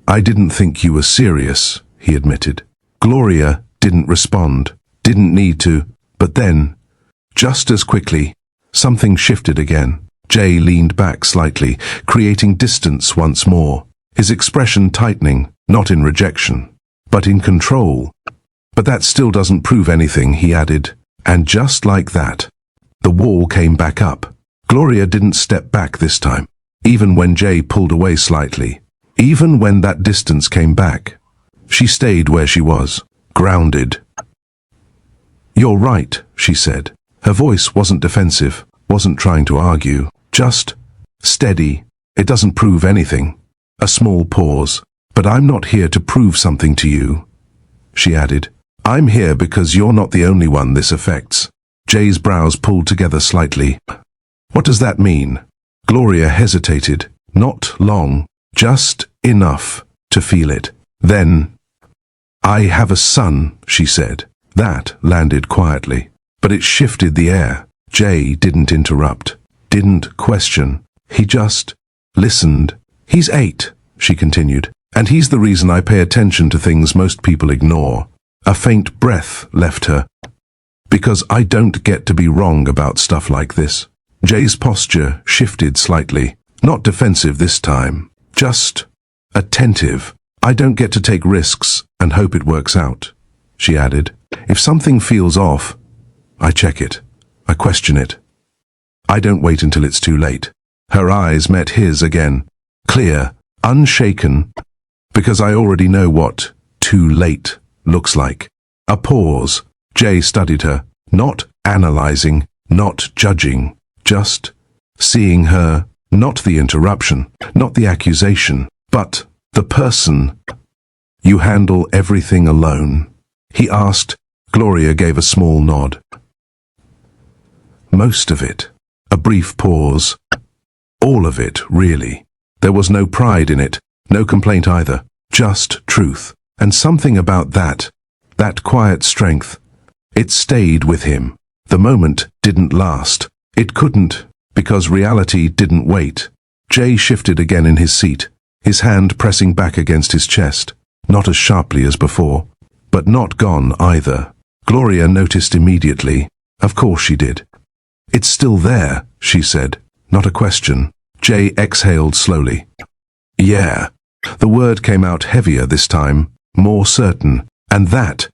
"I didn't think you were serious," he admitted. Gloria didn't respond, didn't need to, but then, just as quickly, something shifted again. Jay leaned back slightly, creating distance once more, his expression tightening, not in rejection, but in control. "But that still doesn't prove anything," he added. And just like that, the wall came back up. Gloria didn't step back this time, even when Jay pulled away slightly. Even when that distance came back, she stayed where she was, grounded. "You're right," she said. Her voice wasn't defensive, wasn't trying to argue, just steady. "It doesn't prove anything." A small pause. "But I'm not here to prove something to you," she added. "I'm here because you're not the only one this affects." Jay's brows pulled together slightly. "What does that mean?" Gloria hesitated, not long, just enough to feel it. Then, "I have a son," she said. That landed quietly, but it shifted the air. Jay didn't interrupt, didn't question. He just listened. "He's 8, she continued, "and he's the reason I pay attention to things most people ignore." A faint breath left her. "Because I don't get to be wrong about stuff like this." Jay's posture shifted slightly, not defensive this time, just attentive. "I don't get to take risks and hope it works out," she added. "If something feels off, I check it. I question it. I don't wait until it's too late." Her eyes met his again, clear, unshaken, "because I already know what too late looks like." A pause. Jay studied her, not analyzing, not judging, just seeing her, not the interruption, not the accusation, but the person. "You handle everything alone?" he asked. Gloria gave a small nod. "Most of it." A brief pause. "All of it, really." There was no pride in it, no complaint either, just truth. And something about that quiet strength, it stayed with him. The moment didn't last. It couldn't, because reality didn't wait. Jay shifted again in his seat, his hand pressing back against his chest, not as sharply as before, but not gone either. Gloria noticed immediately. Of course she did. "It's still there," she said, not a question. Jay exhaled slowly. "Yeah." The word came out heavier this time, more certain, and that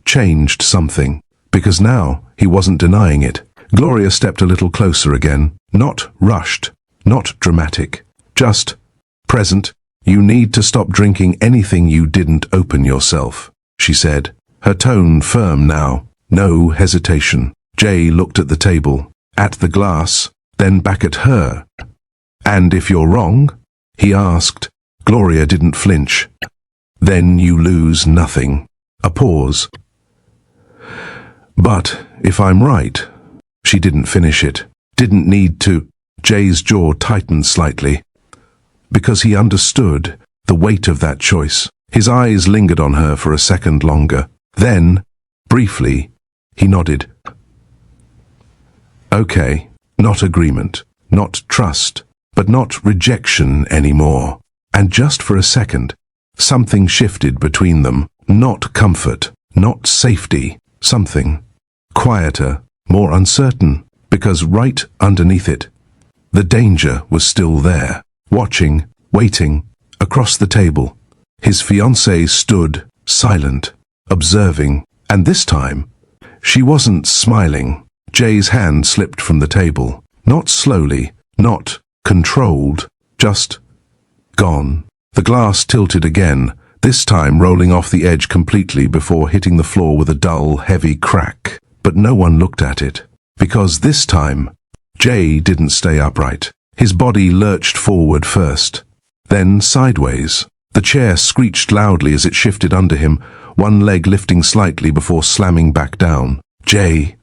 changed something, because now he wasn't denying it. Gloria stepped a little closer again, not rushed, not dramatic, just present. "You need to stop drinking anything you didn't open yourself," she said, her tone firm now, no hesitation. Jay looked at the table, at the glass, then back at her. "And if you're wrong?" he asked. Gloria didn't flinch. "Then you lose nothing." A pause. "But if I'm right?" She didn't finish it, didn't need to. Jay's jaw tightened slightly, because he understood the weight of that choice. His eyes lingered on her for a second longer. Then, briefly, he nodded. "Okay." Not agreement, not trust, but not rejection anymore. And just for a second, something shifted between them. Not comfort, not safety, something quieter, more uncertain, because right underneath it, the danger was still there, watching, waiting, across the table. His fiancée stood, silent, observing, and this time, she wasn't smiling. Jay's hand slipped from the table. Not slowly, not controlled, just gone. The glass tilted again, this time rolling off the edge completely before hitting the floor with a dull, heavy crack. But no one looked at it, because this time, Jay didn't stay upright. His body lurched forward first, then sideways. The chair screeched loudly as it shifted under him, one leg lifting slightly before slamming back down. Jay.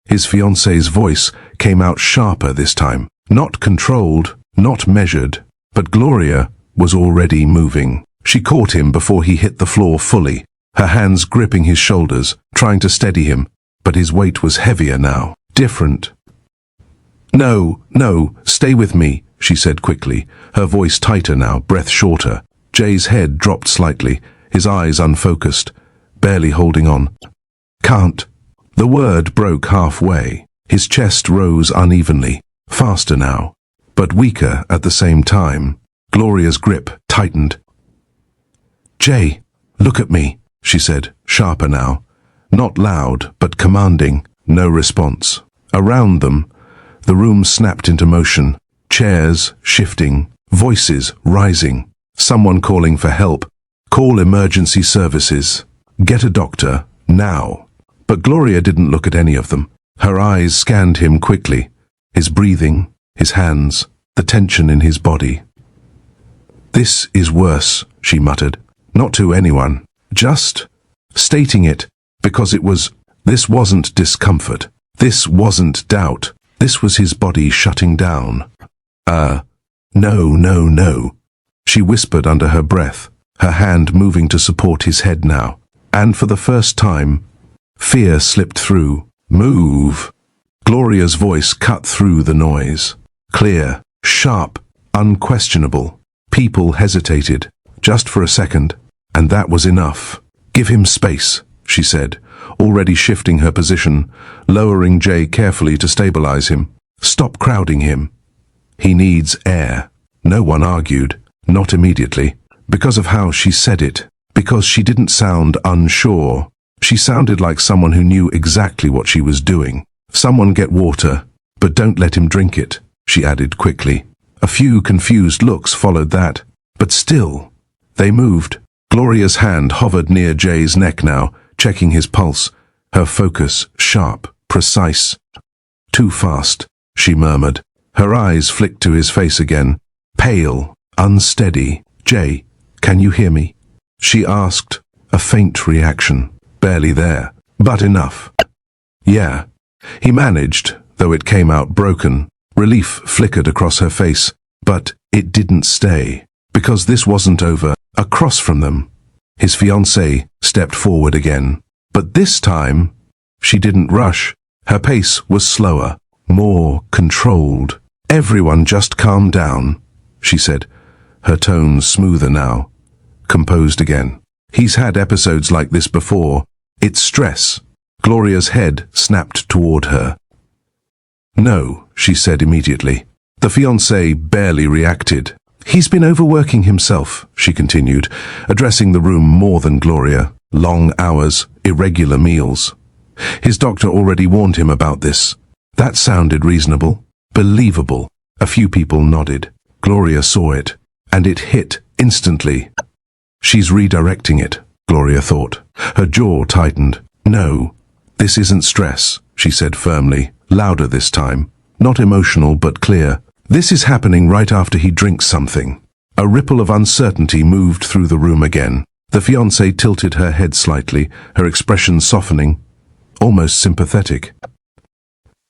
His fiancée's voice came out sharper this time. Not controlled, not measured, but Gloria was already moving. She caught him before he hit the floor fully, her hands gripping his shoulders, trying to steady him, but his weight was heavier now. Different. No, stay with me, she said quickly, her voice tighter now, breath shorter. Jay's head dropped slightly, his eyes unfocused, barely holding on. Can't. The word broke halfway. His chest rose unevenly, faster now, but weaker at the same time. Gloria's grip tightened. Jay, look at me, she said, sharper now. Not loud, but commanding. No response. Around them, the room snapped into motion. Chairs shifting, voices rising. Someone calling for help. Call emergency services. Get a doctor, now. But Gloria didn't look at any of them. Her eyes scanned him quickly. His breathing, his hands, the tension in his body. This is worse, she muttered. Not to anyone. Just stating it, because this wasn't discomfort. This wasn't doubt. This was his body shutting down. No. She whispered under her breath, her hand moving to support his head now. And for the first time, fear slipped through. Move. Gloria's voice cut through the noise. Clear, sharp, unquestionable. People hesitated, just for a second, and that was enough. Give him space, she said, already shifting her position, lowering Jay carefully to stabilize him. Stop crowding him. He needs air. No one argued, not immediately, because of how she said it, because she didn't sound unsure. She sounded like someone who knew exactly what she was doing. Someone get water, but don't let him drink it, she added quickly. A few confused looks followed that, but still, they moved. Gloria's hand hovered near Jay's neck now, checking his pulse, her focus sharp, precise. Too fast, she murmured. Her eyes flicked to his face again, pale, unsteady. Jay, can you hear me? She asked, a faint reaction, barely there, but enough. Yeah. He managed, though it came out broken. Relief flickered across her face, but it didn't stay, because this wasn't over. Across from them, his fiancée stepped forward again. But this time, she didn't rush. Her pace was slower, more controlled. Everyone just calm down, she said, her tone smoother now, composed again. He's had episodes like this before. It's stress. Gloria's head snapped toward her. No, she said immediately. The fiancé barely reacted. He's been overworking himself, she continued, addressing the room more than Gloria. Long hours, irregular meals. His doctor already warned him about this. That sounded reasonable, believable. A few people nodded. Gloria saw it, and it hit instantly. She's redirecting it, Gloria thought. Her jaw tightened. No, this isn't stress, she said firmly, louder this time. Not emotional, but clear. This is happening right after he drinks something. A ripple of uncertainty moved through the room again. The fiancée tilted her head slightly, her expression softening, almost sympathetic.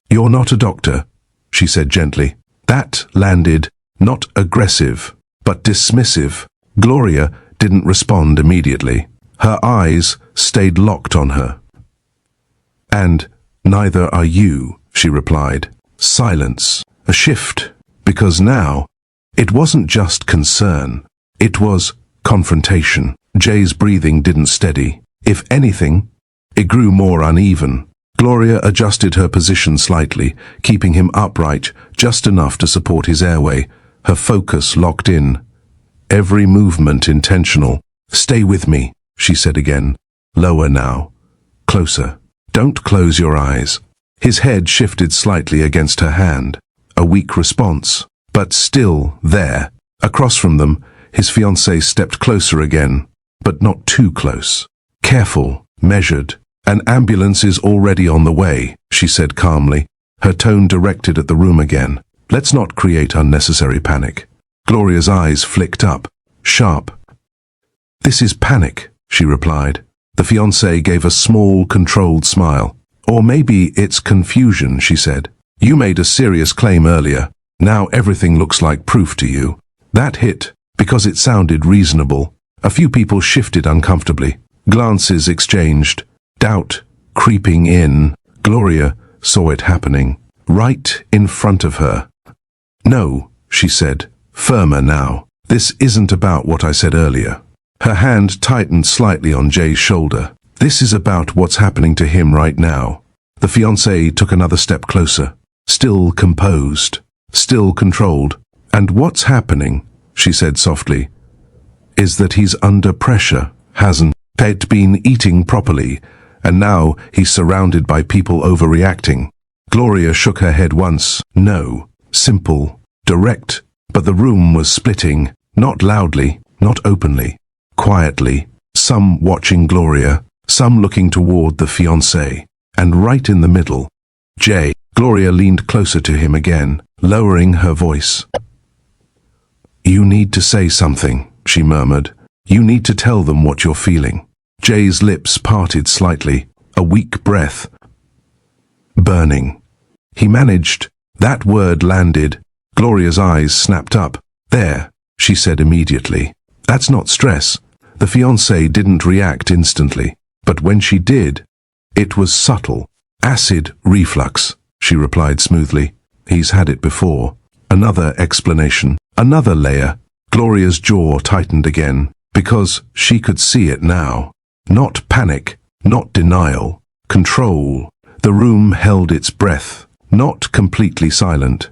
You're not a doctor, she said gently. That landed, not aggressive, but dismissive. Gloria didn't respond immediately. Her eyes stayed locked on her. And neither are you, she replied. Silence. A shift. Because now, it wasn't just concern. It was confrontation. Jay's breathing didn't steady. If anything, it grew more uneven. Gloria adjusted her position slightly, keeping him upright just enough to support his airway, her focus locked in. Every movement intentional. Stay with me, she said again. Lower now. Closer. Don't close your eyes. His head shifted slightly against her hand. A weak response, but still there. Across from them, his fiancée stepped closer again, but not too close. Careful, measured. An ambulance is already on the way, she said calmly, her tone directed at the room again. Let's not create unnecessary panic. Gloria's eyes flicked up, sharp. This is panic, she replied. The fiancée gave a small, controlled smile. Or maybe it's confusion, she said. You made a serious claim earlier. Now everything looks like proof to you. That hit, because it sounded reasonable. A few people shifted uncomfortably. Glances exchanged. Doubt creeping in. Gloria saw it happening, right in front of her. No, she said, firmer now. This isn't about what I said earlier. Her hand tightened slightly on Jay's shoulder. This is about what's happening to him right now. The fiancé took another step closer, still composed, still controlled. And what's happening, she said softly, is that he's under pressure, hasn't been eating properly, and now he's surrounded by people overreacting. Gloria shook her head once. No, simple, direct, but the room was splitting, not loudly, not openly, quietly, some watching Gloria, some looking toward the fiancé, and right in the middle, Jay. Gloria leaned closer to him again, lowering her voice. You need to say something, she murmured. You need to tell them what you're feeling. Jay's lips parted slightly, a weak breath. Burning. He managed. That word landed. Gloria's eyes snapped up. There, she said immediately. That's not stress. The fiancé didn't react instantly, but when she did, it was subtle. Acid reflux, she replied smoothly. He's had it before. Another explanation, another layer. Gloria's jaw tightened again, because she could see it now. Not panic, not denial, control. The room held its breath, not completely silent,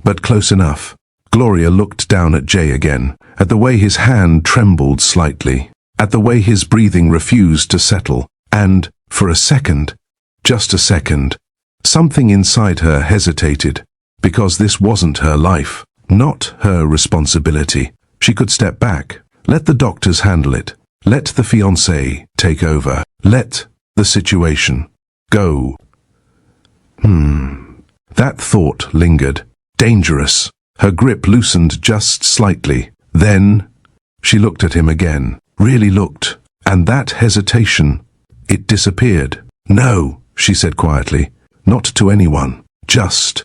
but close enough. Gloria looked down at Jay again, at the way his hand trembled slightly, at the way his breathing refused to settle, and, for a second, just a second, something inside her hesitated, because this wasn't her life, not her responsibility. She could step back, let the doctors handle it, let the fiancé take over, let the situation go. That thought lingered. Dangerous. Her grip loosened just slightly. Then, she looked at him again, really looked, and that hesitation, it disappeared. No, she said quietly, not to anyone, just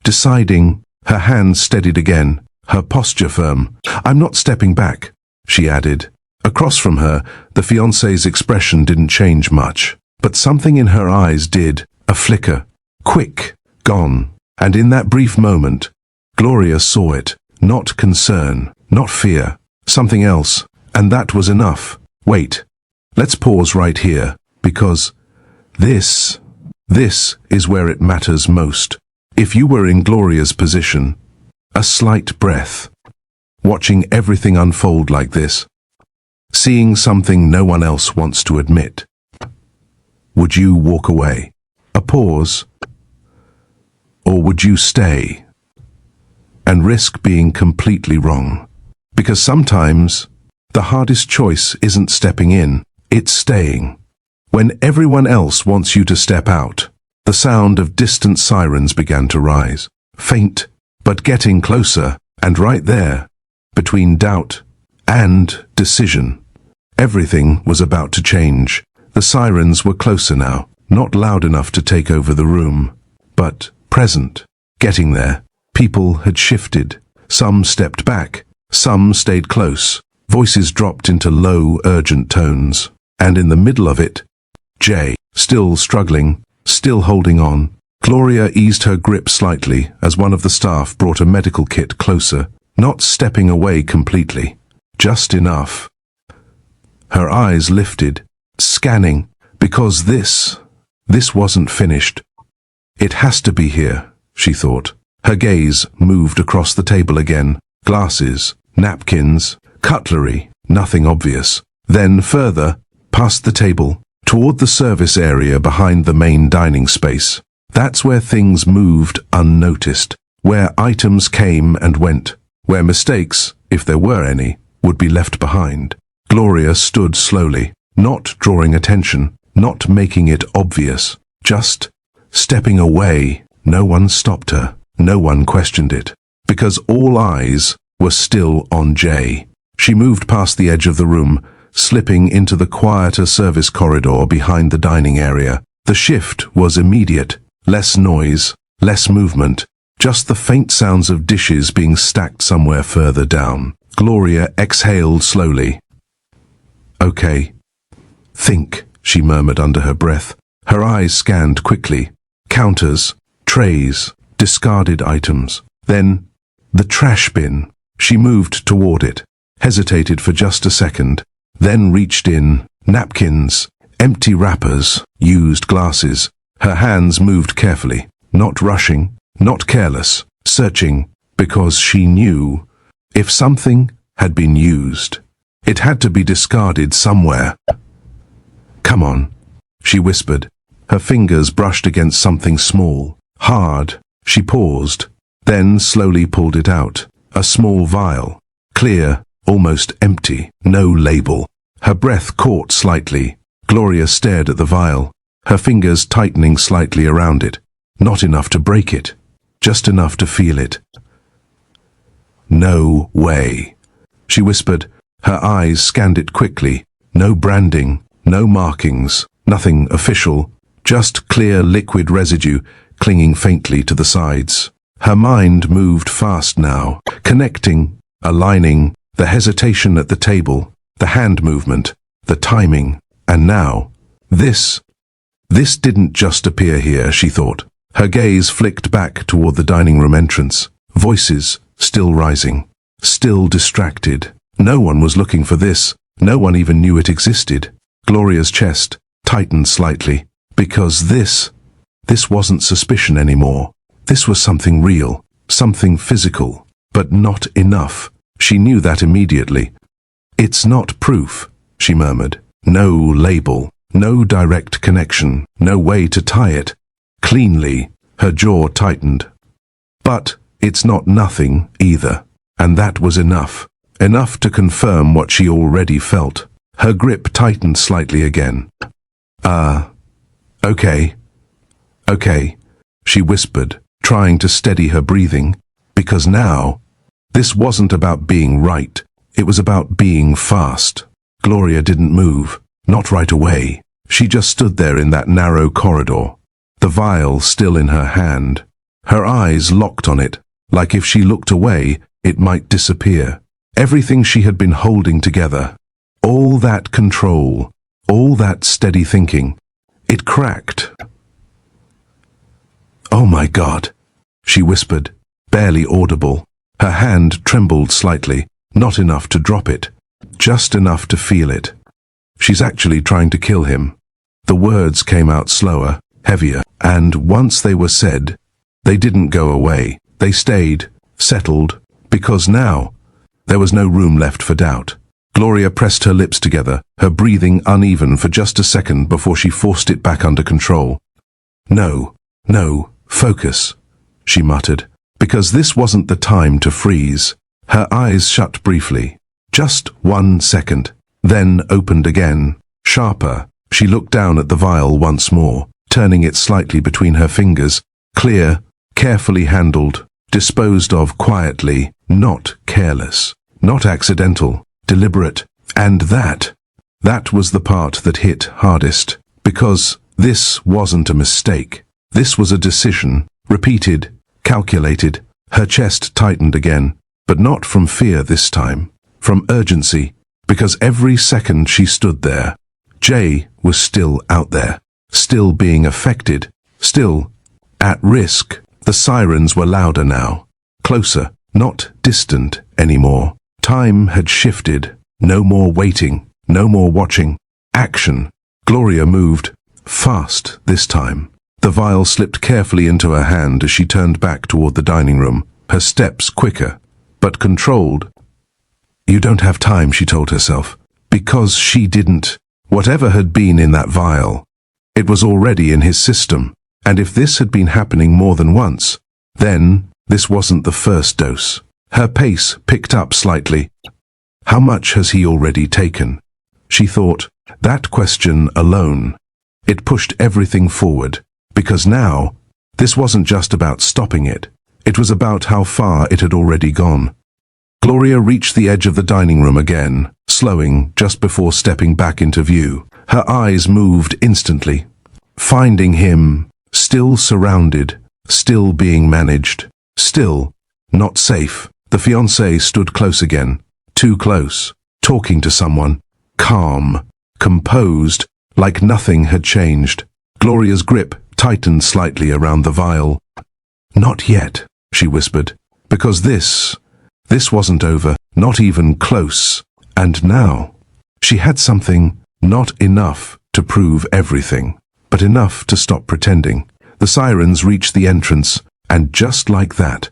deciding. Her hands steadied again, her posture firm. I'm not stepping back, she added. Across from her, the fiancé's expression didn't change much, but something in her eyes did, a flicker, quick, gone. And in that brief moment, Gloria saw it, not concern, not fear, something else, and that was enough. Wait, let's pause right here, because this is where it matters most. If you were in Gloria's position, a slight breath, watching everything unfold like this, seeing something no one else wants to admit, would you walk away? A pause? Or would you stay and risk being completely wrong? Because sometimes the hardest choice isn't stepping in, it's staying. When everyone else wants you to step out, the sound of distant sirens began to rise, faint, but getting closer, and right there, between doubt and decision, everything was about to change. The sirens were closer now, not loud enough to take over the room, but present. Getting there, people had shifted. Some stepped back, some stayed close. Voices dropped into low, urgent tones. And in the middle of it, Jay, still struggling, still holding on. Gloria eased her grip slightly as one of the staff brought a medical kit closer, not stepping away completely, just enough. Her eyes lifted, scanning, because this wasn't finished. It has to be here, she thought. Her gaze moved across the table again. Glasses, napkins, cutlery, nothing obvious. then further, past the table, toward the service area behind the main dining space. That's where things moved unnoticed, where items came and went, where mistakes, if there were any, would be left behind. Gloria stood slowly, not drawing attention, not making it obvious, just stepping away. No one stopped her, no one questioned it, because all eyes were still on Jay. She moved past the edge of the room, slipping into the quieter service corridor behind the dining area. The shift was immediate, less noise, less movement, just the faint sounds of dishes being stacked somewhere further down. Gloria exhaled slowly. "Okay. Think," she murmured under her breath. Her eyes scanned quickly. Counters, trays, discarded items. Then, the trash bin. She moved toward it, hesitated for just a second, then reached in. Napkins, empty wrappers, used glasses. Her hands moved carefully, not rushing, not careless, searching, because she knew if something had been used, it had to be discarded somewhere. "Come on," she whispered. Her fingers brushed against something small, hard. She paused, then slowly pulled it out. A small vial, clear, almost empty, no label. Her breath caught slightly. Gloria stared at the vial, her fingers tightening slightly around it. Not enough to break it, just enough to feel it. "No way," she whispered. Her eyes scanned it quickly. No branding, no markings, nothing official, just clear liquid residue clinging faintly to the sides. Her mind moved fast now, connecting, aligning, the hesitation at the table, the hand movement, the timing, and now, this didn't just appear here, she thought. Her gaze flicked back toward the dining room entrance. Voices, still rising, still distracted. No one was looking for this. No one even knew it existed. Gloria's chest tightened slightly, because this wasn't suspicion anymore. This was something real, something physical, but not enough. She knew that immediately. "It's not proof," she murmured. "No label, no direct connection, no way to tie it cleanly." Her jaw tightened. "But it's not nothing either." And that was enough. Enough to confirm what she already felt. Her grip tightened slightly again. Okay, she whispered, trying to steady her breathing, because now, this wasn't about being right, it was about being fast. Gloria didn't move, not right away. She just stood there in that narrow corridor, the vial still in her hand, her eyes locked on it, like if she looked away, it might disappear. Everything she had been holding together, all that control, all that steady thinking, it cracked. "Oh my God," she whispered, barely audible. Her hand trembled slightly, not enough to drop it, just enough to feel it. "She's actually trying to kill him." The words came out slower, heavier, and once they were said, they didn't go away. They stayed, settled, because now, there was no room left for doubt. Gloria pressed her lips together, her breathing uneven for just a second before she forced it back under control. No, focus," she muttered, because this wasn't the time to freeze. Her eyes shut briefly, just 1 second, then opened again, sharper. She looked down at the vial once more, turning it slightly between her fingers, clear, carefully handled, disposed of quietly, not careless, not accidental, deliberate. And that was the part that hit hardest, because this wasn't a mistake. This was a decision, repeated, calculated. Her chest tightened again, but not from fear this time, from urgency, because every second she stood there, Jay was still out there, still being affected, still at risk. The sirens were louder now, closer, not distant anymore. Time had shifted. No more waiting, no more watching. Action. Gloria moved, fast this time. The vial slipped carefully into her hand as she turned back toward the dining room, her steps quicker, but controlled. "You don't have time," she told herself, Because she didn't. Whatever had been in that vial, it was already in his system. And if this had been happening more than once, then this wasn't the first dose. Her pace picked up slightly. How much has he already taken? She thought. That question alone. It pushed everything forward, because now, this wasn't just about stopping it. It was about how far it had already gone. Gloria reached the edge of the dining room again, slowing just before stepping back into view. Her eyes moved instantly, finding him, still surrounded, still being managed, still not safe. The fiancé stood close again, too close, talking to someone, calm, composed, like nothing had changed. Gloria's grip tightened slightly around the vial. Not yet, she whispered, because this wasn't over, not even close. And now, she had something, not enough to prove everything, but enough to stop pretending. The sirens reached the entrance, and just like that,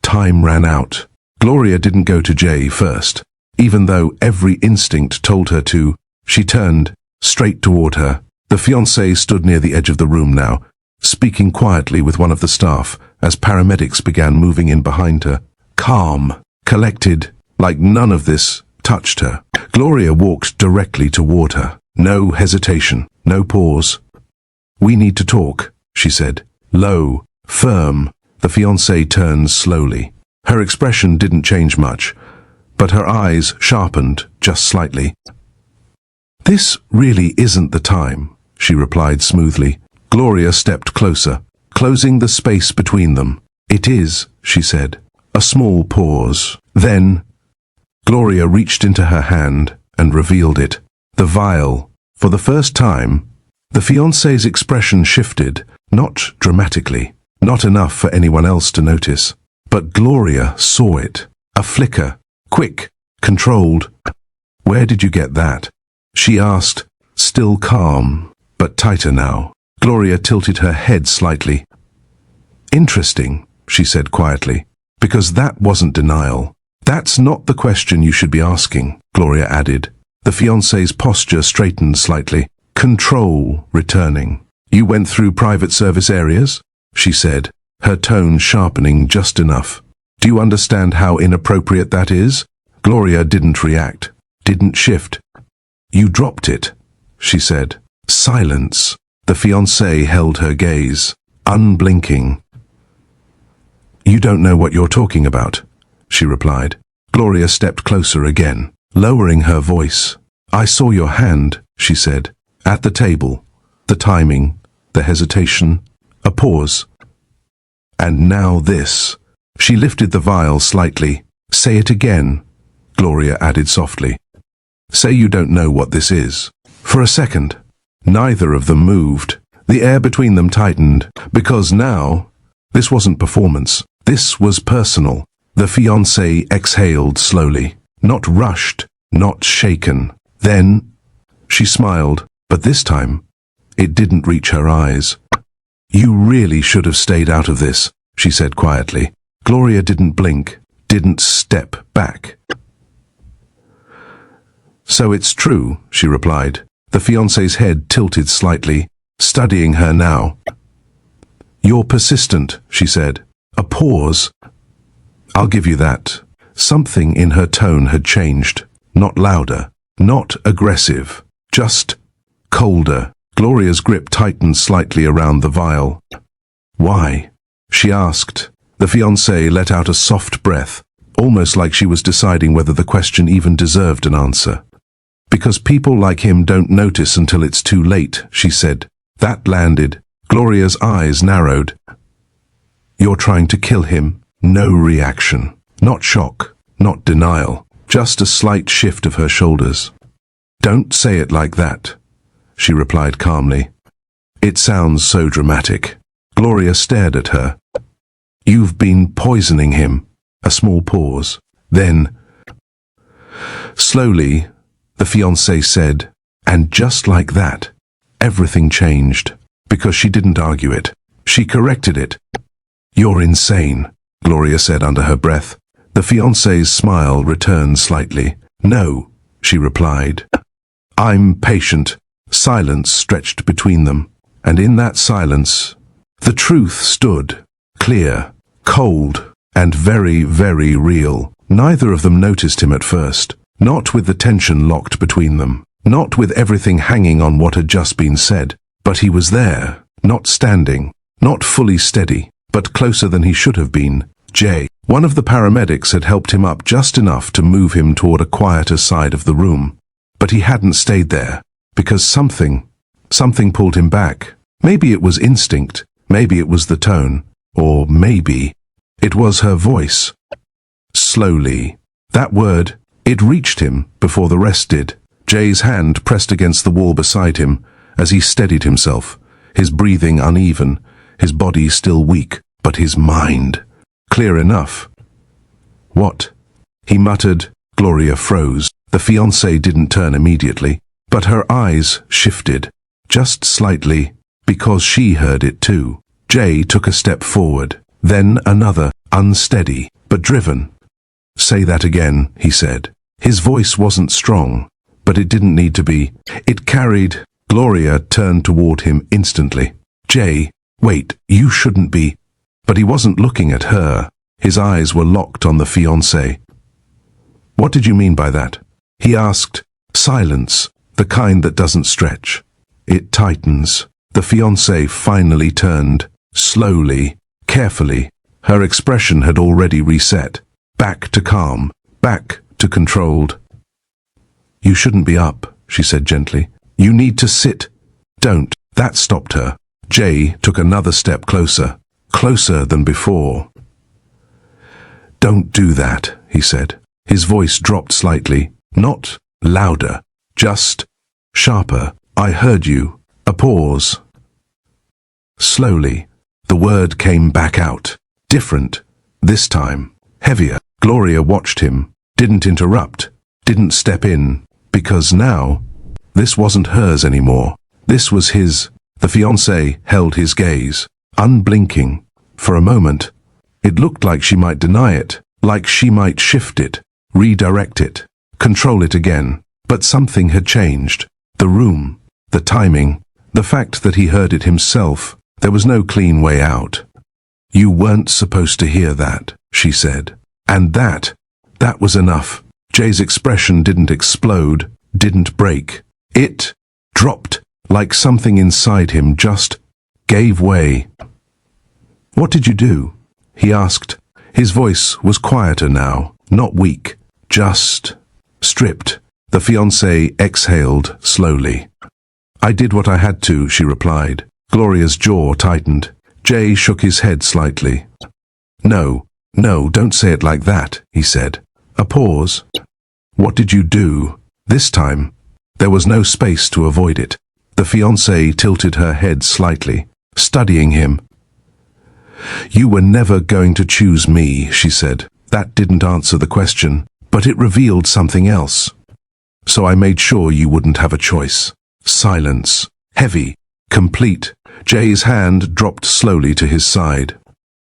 time ran out. Gloria didn't go to Jay first, even though every instinct told her to. She turned, straight toward her. The fiancé stood near the edge of the room now, speaking quietly with one of the staff as paramedics began moving in behind her. Calm, collected, like none of this touched her. Gloria walked directly toward her. No hesitation, no pause. "We need to talk," she said. Low, firm. The fiancé turned slowly. Her expression didn't change much, but her eyes sharpened just slightly. "This really isn't the time," she replied smoothly. Gloria stepped closer, closing the space between them. "It is," she said. A small pause. Then, Gloria reached into her hand and revealed it. The vial. For the first time, the fiancé's expression shifted, not dramatically, not enough for anyone else to notice. But Gloria saw it. A flicker, quick, controlled. "Where did you get that?" she asked, still calm, but tighter now. Gloria tilted her head slightly. "Interesting," she said quietly, "because that wasn't denial. That's not the question you should be asking," Gloria added. The fiancé's posture straightened slightly. Control returning. "You went through private service areas?" she said, her tone sharpening just enough. "Do you understand how inappropriate that is?" Gloria didn't react, didn't shift. "You dropped it," she said. Silence. The fiancé held her gaze, unblinking. "You don't know what you're talking about," she replied. Gloria stepped closer again, lowering her voice. "I saw your hand," she said, "at the table. The timing, the hesitation, a pause. And now this." She lifted the vial slightly. "Say it again," Gloria added softly. "Say you don't know what this is." For a second, neither of them moved. The air between them tightened, because now, this wasn't performance. This was personal. The fiancé exhaled slowly, not rushed, not shaken. Then, she smiled, but this time, it didn't reach her eyes. "You really should have stayed out of this," she said quietly. Gloria didn't blink, didn't step back. "So it's true," she replied. The fiancé's head tilted slightly, studying her now. "You're persistent," she said. A pause. "I'll give you that." Something in her tone had changed. Not louder, not aggressive, just colder. Gloria's grip tightened slightly around the vial. "Why?" she asked. The fiancé let out a soft breath, almost like she was deciding whether the question even deserved an answer. "Because people like him don't notice until it's too late," she said. That landed. Gloria's eyes narrowed. "You're trying to kill him?" No reaction. Not shock, not denial. Just a slight shift of her shoulders. "Don't say it like that," she replied calmly. "It sounds so dramatic." Gloria stared at her. "You've been poisoning him." A small pause. Then, slowly, the fiancé said, and just like that, everything changed, because she didn't argue it. She corrected it. "You're insane," Gloria said under her breath. The fiancé's smile returned slightly. "No," she replied. I'm patient. Silence stretched between them, and in that silence, the truth stood, clear, cold, and very, very real. Neither of them noticed him at first, not with the tension locked between them, not with everything hanging on what had just been said, but he was there, not standing, not fully steady, but closer than he should have been. Jay, one of the paramedics, had helped him up just enough to move him toward a quieter side of the room. But he hadn't stayed there, because something pulled him back. Maybe it was instinct, maybe it was the tone, or maybe it was her voice. Slowly. That word, it reached him before the rest did. Jay's hand pressed against the wall beside him as he steadied himself, his breathing uneven, his body still weak, but his mind clear enough. What? He muttered. Gloria froze. The fiancée didn't turn immediately, but her eyes shifted, just slightly, because she heard it too. Jay took a step forward, then another, unsteady, but driven. Say that again, he said. His voice wasn't strong, but it didn't need to be. It carried. Gloria turned toward him instantly. Jay, wait, you shouldn't be. But he wasn't looking at her. His eyes were locked on the fiancée. What did you mean by that? He asked. Silence, the kind that doesn't stretch. It tightens. The fiancée finally turned, slowly, carefully. Her expression had already reset. Back to calm, back to controlled. You shouldn't be up, she said gently. You need to sit. Don't. That stopped her. Jay took another step closer, closer than before. Don't do that, he said. His voice dropped slightly, not louder, just sharper. I heard you. A pause. Slowly, the word came back out. Different. This time. Heavier. Gloria watched him, didn't interrupt, didn't step in, because now, this wasn't hers anymore. This was his. The fiancée held his gaze, unblinking. For a moment, it looked like she might deny it, like she might shift it, redirect it, control it again. But something had changed. The room, the timing, the fact that he heard it himself. There was no clean way out. You weren't supposed to hear that, she said. And that was enough. Jay's expression didn't explode, didn't break. It dropped, like something inside him just gave way. What did you do? He asked. His voice was quieter now, not weak, just stripped. The fiancée exhaled slowly. I did what I had to, she replied. Gloria's jaw tightened. Jay shook his head slightly. No, don't say it like that, he said. A pause. What did you do? This time, there was no space to avoid it. The fiancée tilted her head slightly, studying him. You were never going to choose me, she said. That didn't answer the question, but it revealed something else. So I made sure you wouldn't have a choice. Silence. Heavy. Complete. Jay's hand dropped slowly to his side.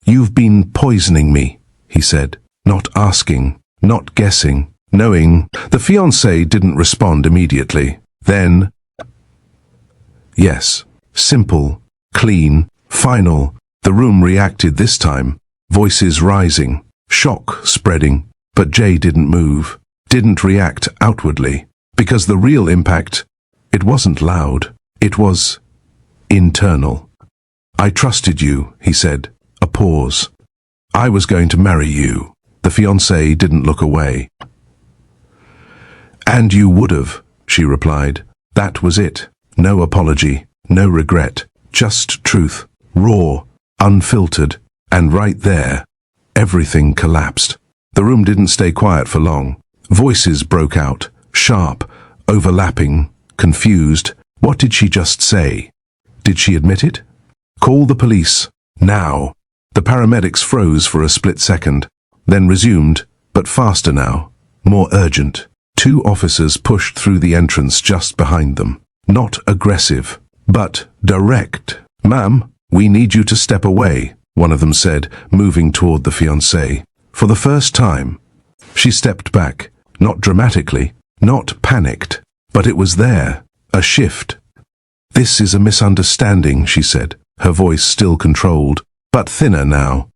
You've been poisoning me, he said, not asking, not guessing, knowing. The fiancée didn't respond immediately. Then, yes, simple, clean, final. The room reacted this time, voices rising, shock spreading, but Jay didn't move, didn't react outwardly, because the real impact, it wasn't loud, it was internal. I trusted you, he said. A pause. I was going to marry you. The fiancée didn't look away. And you would have, she replied. That was it. No apology, no regret, just truth, raw, unfiltered, and right there, everything collapsed. The room didn't stay quiet for long. Voices broke out, sharp, overlapping, confused. What did she just say? Did she admit it? Call the police, now. The paramedics froze for a split second, then resumed, but faster now, more urgent. 2 officers pushed through the entrance just behind them. Not aggressive, but direct. Ma'am, we need you to step away, one of them said, moving toward the fiancée. For the first time, she stepped back, not dramatically, not panicked, But it was there, a shift. "This is a misunderstanding," she said, her voice still controlled, but thinner now.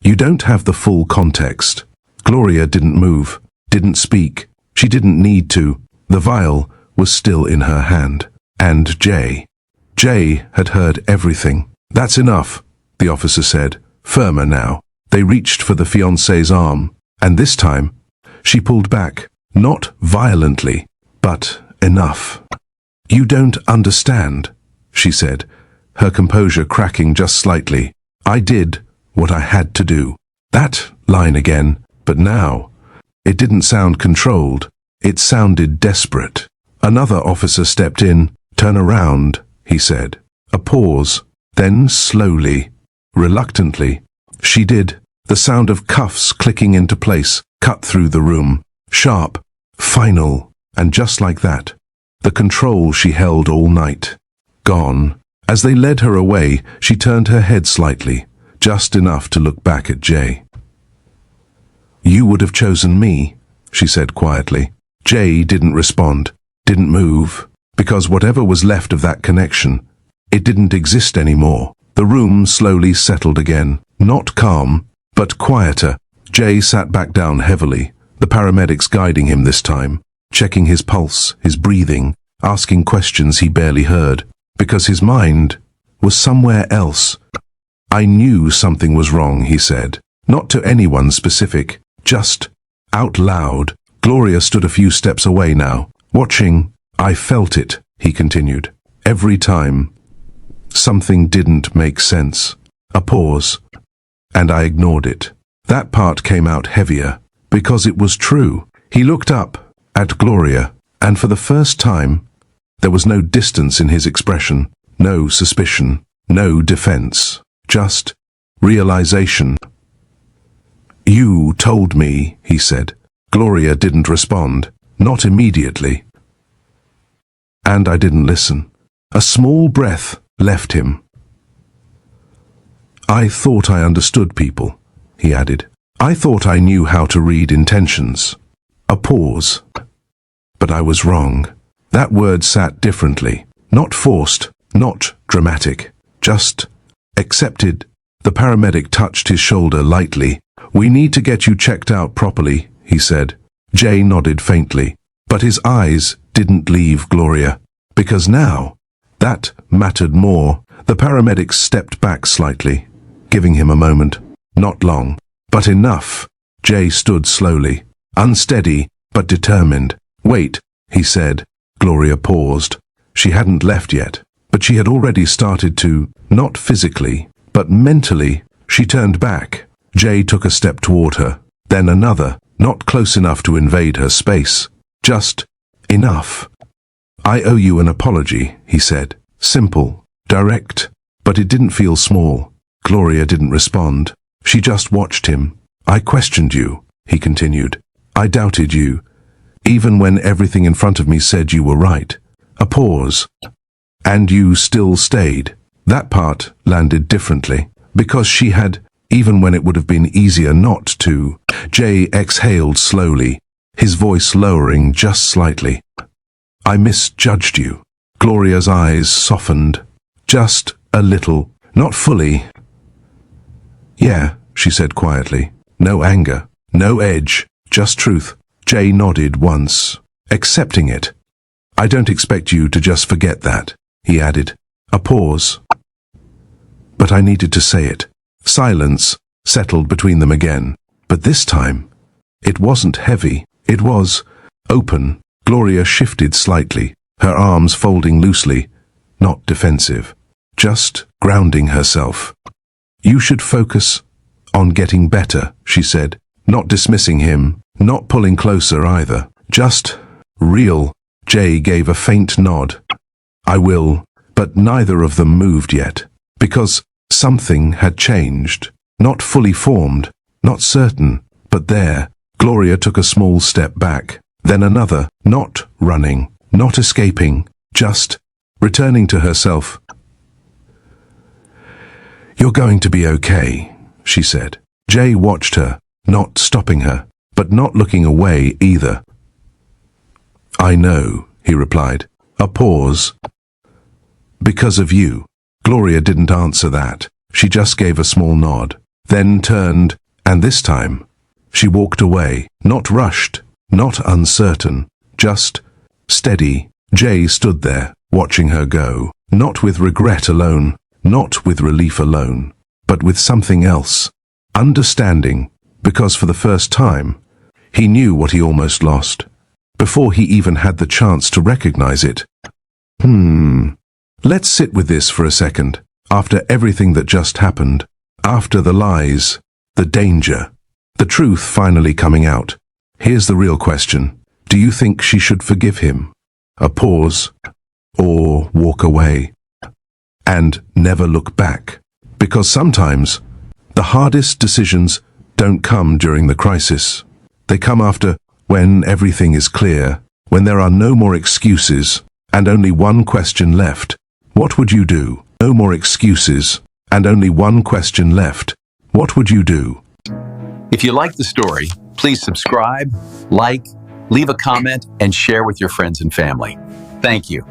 "You don't have the full context." Gloria didn't move, didn't speak. She didn't need to. The vial was still in her hand. And Jay. Jay had heard everything. "That's enough," the officer said, firmer now. They reached for the fiancée's arm, and this time she pulled back, not violently, but enough. "You don't understand," she said, her composure cracking just slightly. "I did what I had to do." That line again, but now it didn't sound controlled. It sounded desperate. Another officer stepped in. "Turn around," he said. A pause, then slowly, reluctantly, she did. The sound of cuffs clicking into place cut through the room. Sharp, final, and just like that, the control she held all night, gone. As they led her away, she turned her head slightly, just enough to look back at Jay. "You would have chosen me," she said quietly. Jay didn't respond, didn't move, because whatever was left of that connection, it didn't exist anymore. The room slowly settled again, not calm, but quieter. Jay sat back down heavily, the paramedics guiding him this time, checking his pulse, his breathing, asking questions he barely heard, because his mind was somewhere else. "I knew something was wrong," he said, not to anyone specific, just out loud. Gloria stood a few steps away now, watching. "I felt it," he continued. "Every time. Something didn't make sense." A pause. "And I ignored it." That part came out heavier, because it was true. He looked up at Gloria, and for the first time, there was no distance in his expression, no suspicion, no defense, just realization. "You told me," he said. Gloria didn't respond, not immediately. "And I didn't listen." A small breath left him. "I thought I understood people," he added. "I thought I knew how to read intentions." A pause. "But I was wrong." That word sat differently, not forced, not dramatic, just accepted. The paramedic touched his shoulder lightly. "We need to get you checked out properly," he said. Jay nodded faintly, but his eyes didn't leave Gloria, because now that mattered more. The paramedics stepped back slightly, giving him a moment. Not long, but enough. Jay stood slowly, unsteady but determined. "Wait," he said. Gloria paused. She hadn't left yet, but she had already started to, not physically, but mentally. She turned back. Jay took a step toward her, then another, not close enough to invade her space. Just enough. "I owe you an apology," he said. Simple, direct, but it didn't feel small. Gloria didn't respond. She just watched him. "I questioned you," he continued. "I doubted you, even when everything in front of me said you were right." A pause. "And you still stayed." That part landed differently, because she had, even when it would have been easier not to. Jay exhaled slowly, his voice lowering just slightly. "I misjudged you." Gloria's eyes softened, just a little, not fully. "Yeah," she said quietly. No anger, no edge, just truth. Jay nodded once, accepting it. "I don't expect you to just forget that," he added. A pause. "But I needed to say it." Silence settled between them again, but this time, it wasn't heavy. It was open. Gloria shifted slightly, her arms folding loosely, not defensive, just grounding herself. "You should focus on getting better," she said, not dismissing him, not pulling closer either, just real. Jay gave a faint nod. "I will," but neither of them moved yet, because something had changed, not fully formed, not certain, but there. Gloria took a small step back, then another, not running, not escaping, just returning to herself. "You're going to be okay," she said. Jay watched her, not stopping her, but not looking away either. "I know," he replied. A pause. "Because of you." Gloria didn't answer that. She just gave a small nod, then turned, and this time, she walked away, not rushed, not uncertain, just steady. Jay stood there, watching her go, not with regret alone, not with relief alone, but with something else. Understanding, because for the first time, he knew what he almost lost, before he even had the chance to recognize it. Let's sit with this for a second. After everything that just happened, after the lies, the danger, the truth finally coming out, here's the real question. Do you think she should forgive him? A pause, or walk away, and never look back? Because sometimes, the hardest decisions don't come during the crisis. They come after, when everything is clear, when there are no more excuses, and only one question left. What would you do? No more excuses, and only one question left. What would you do? If you like the story, please subscribe, like, leave a comment, and share with your friends and family. Thank you.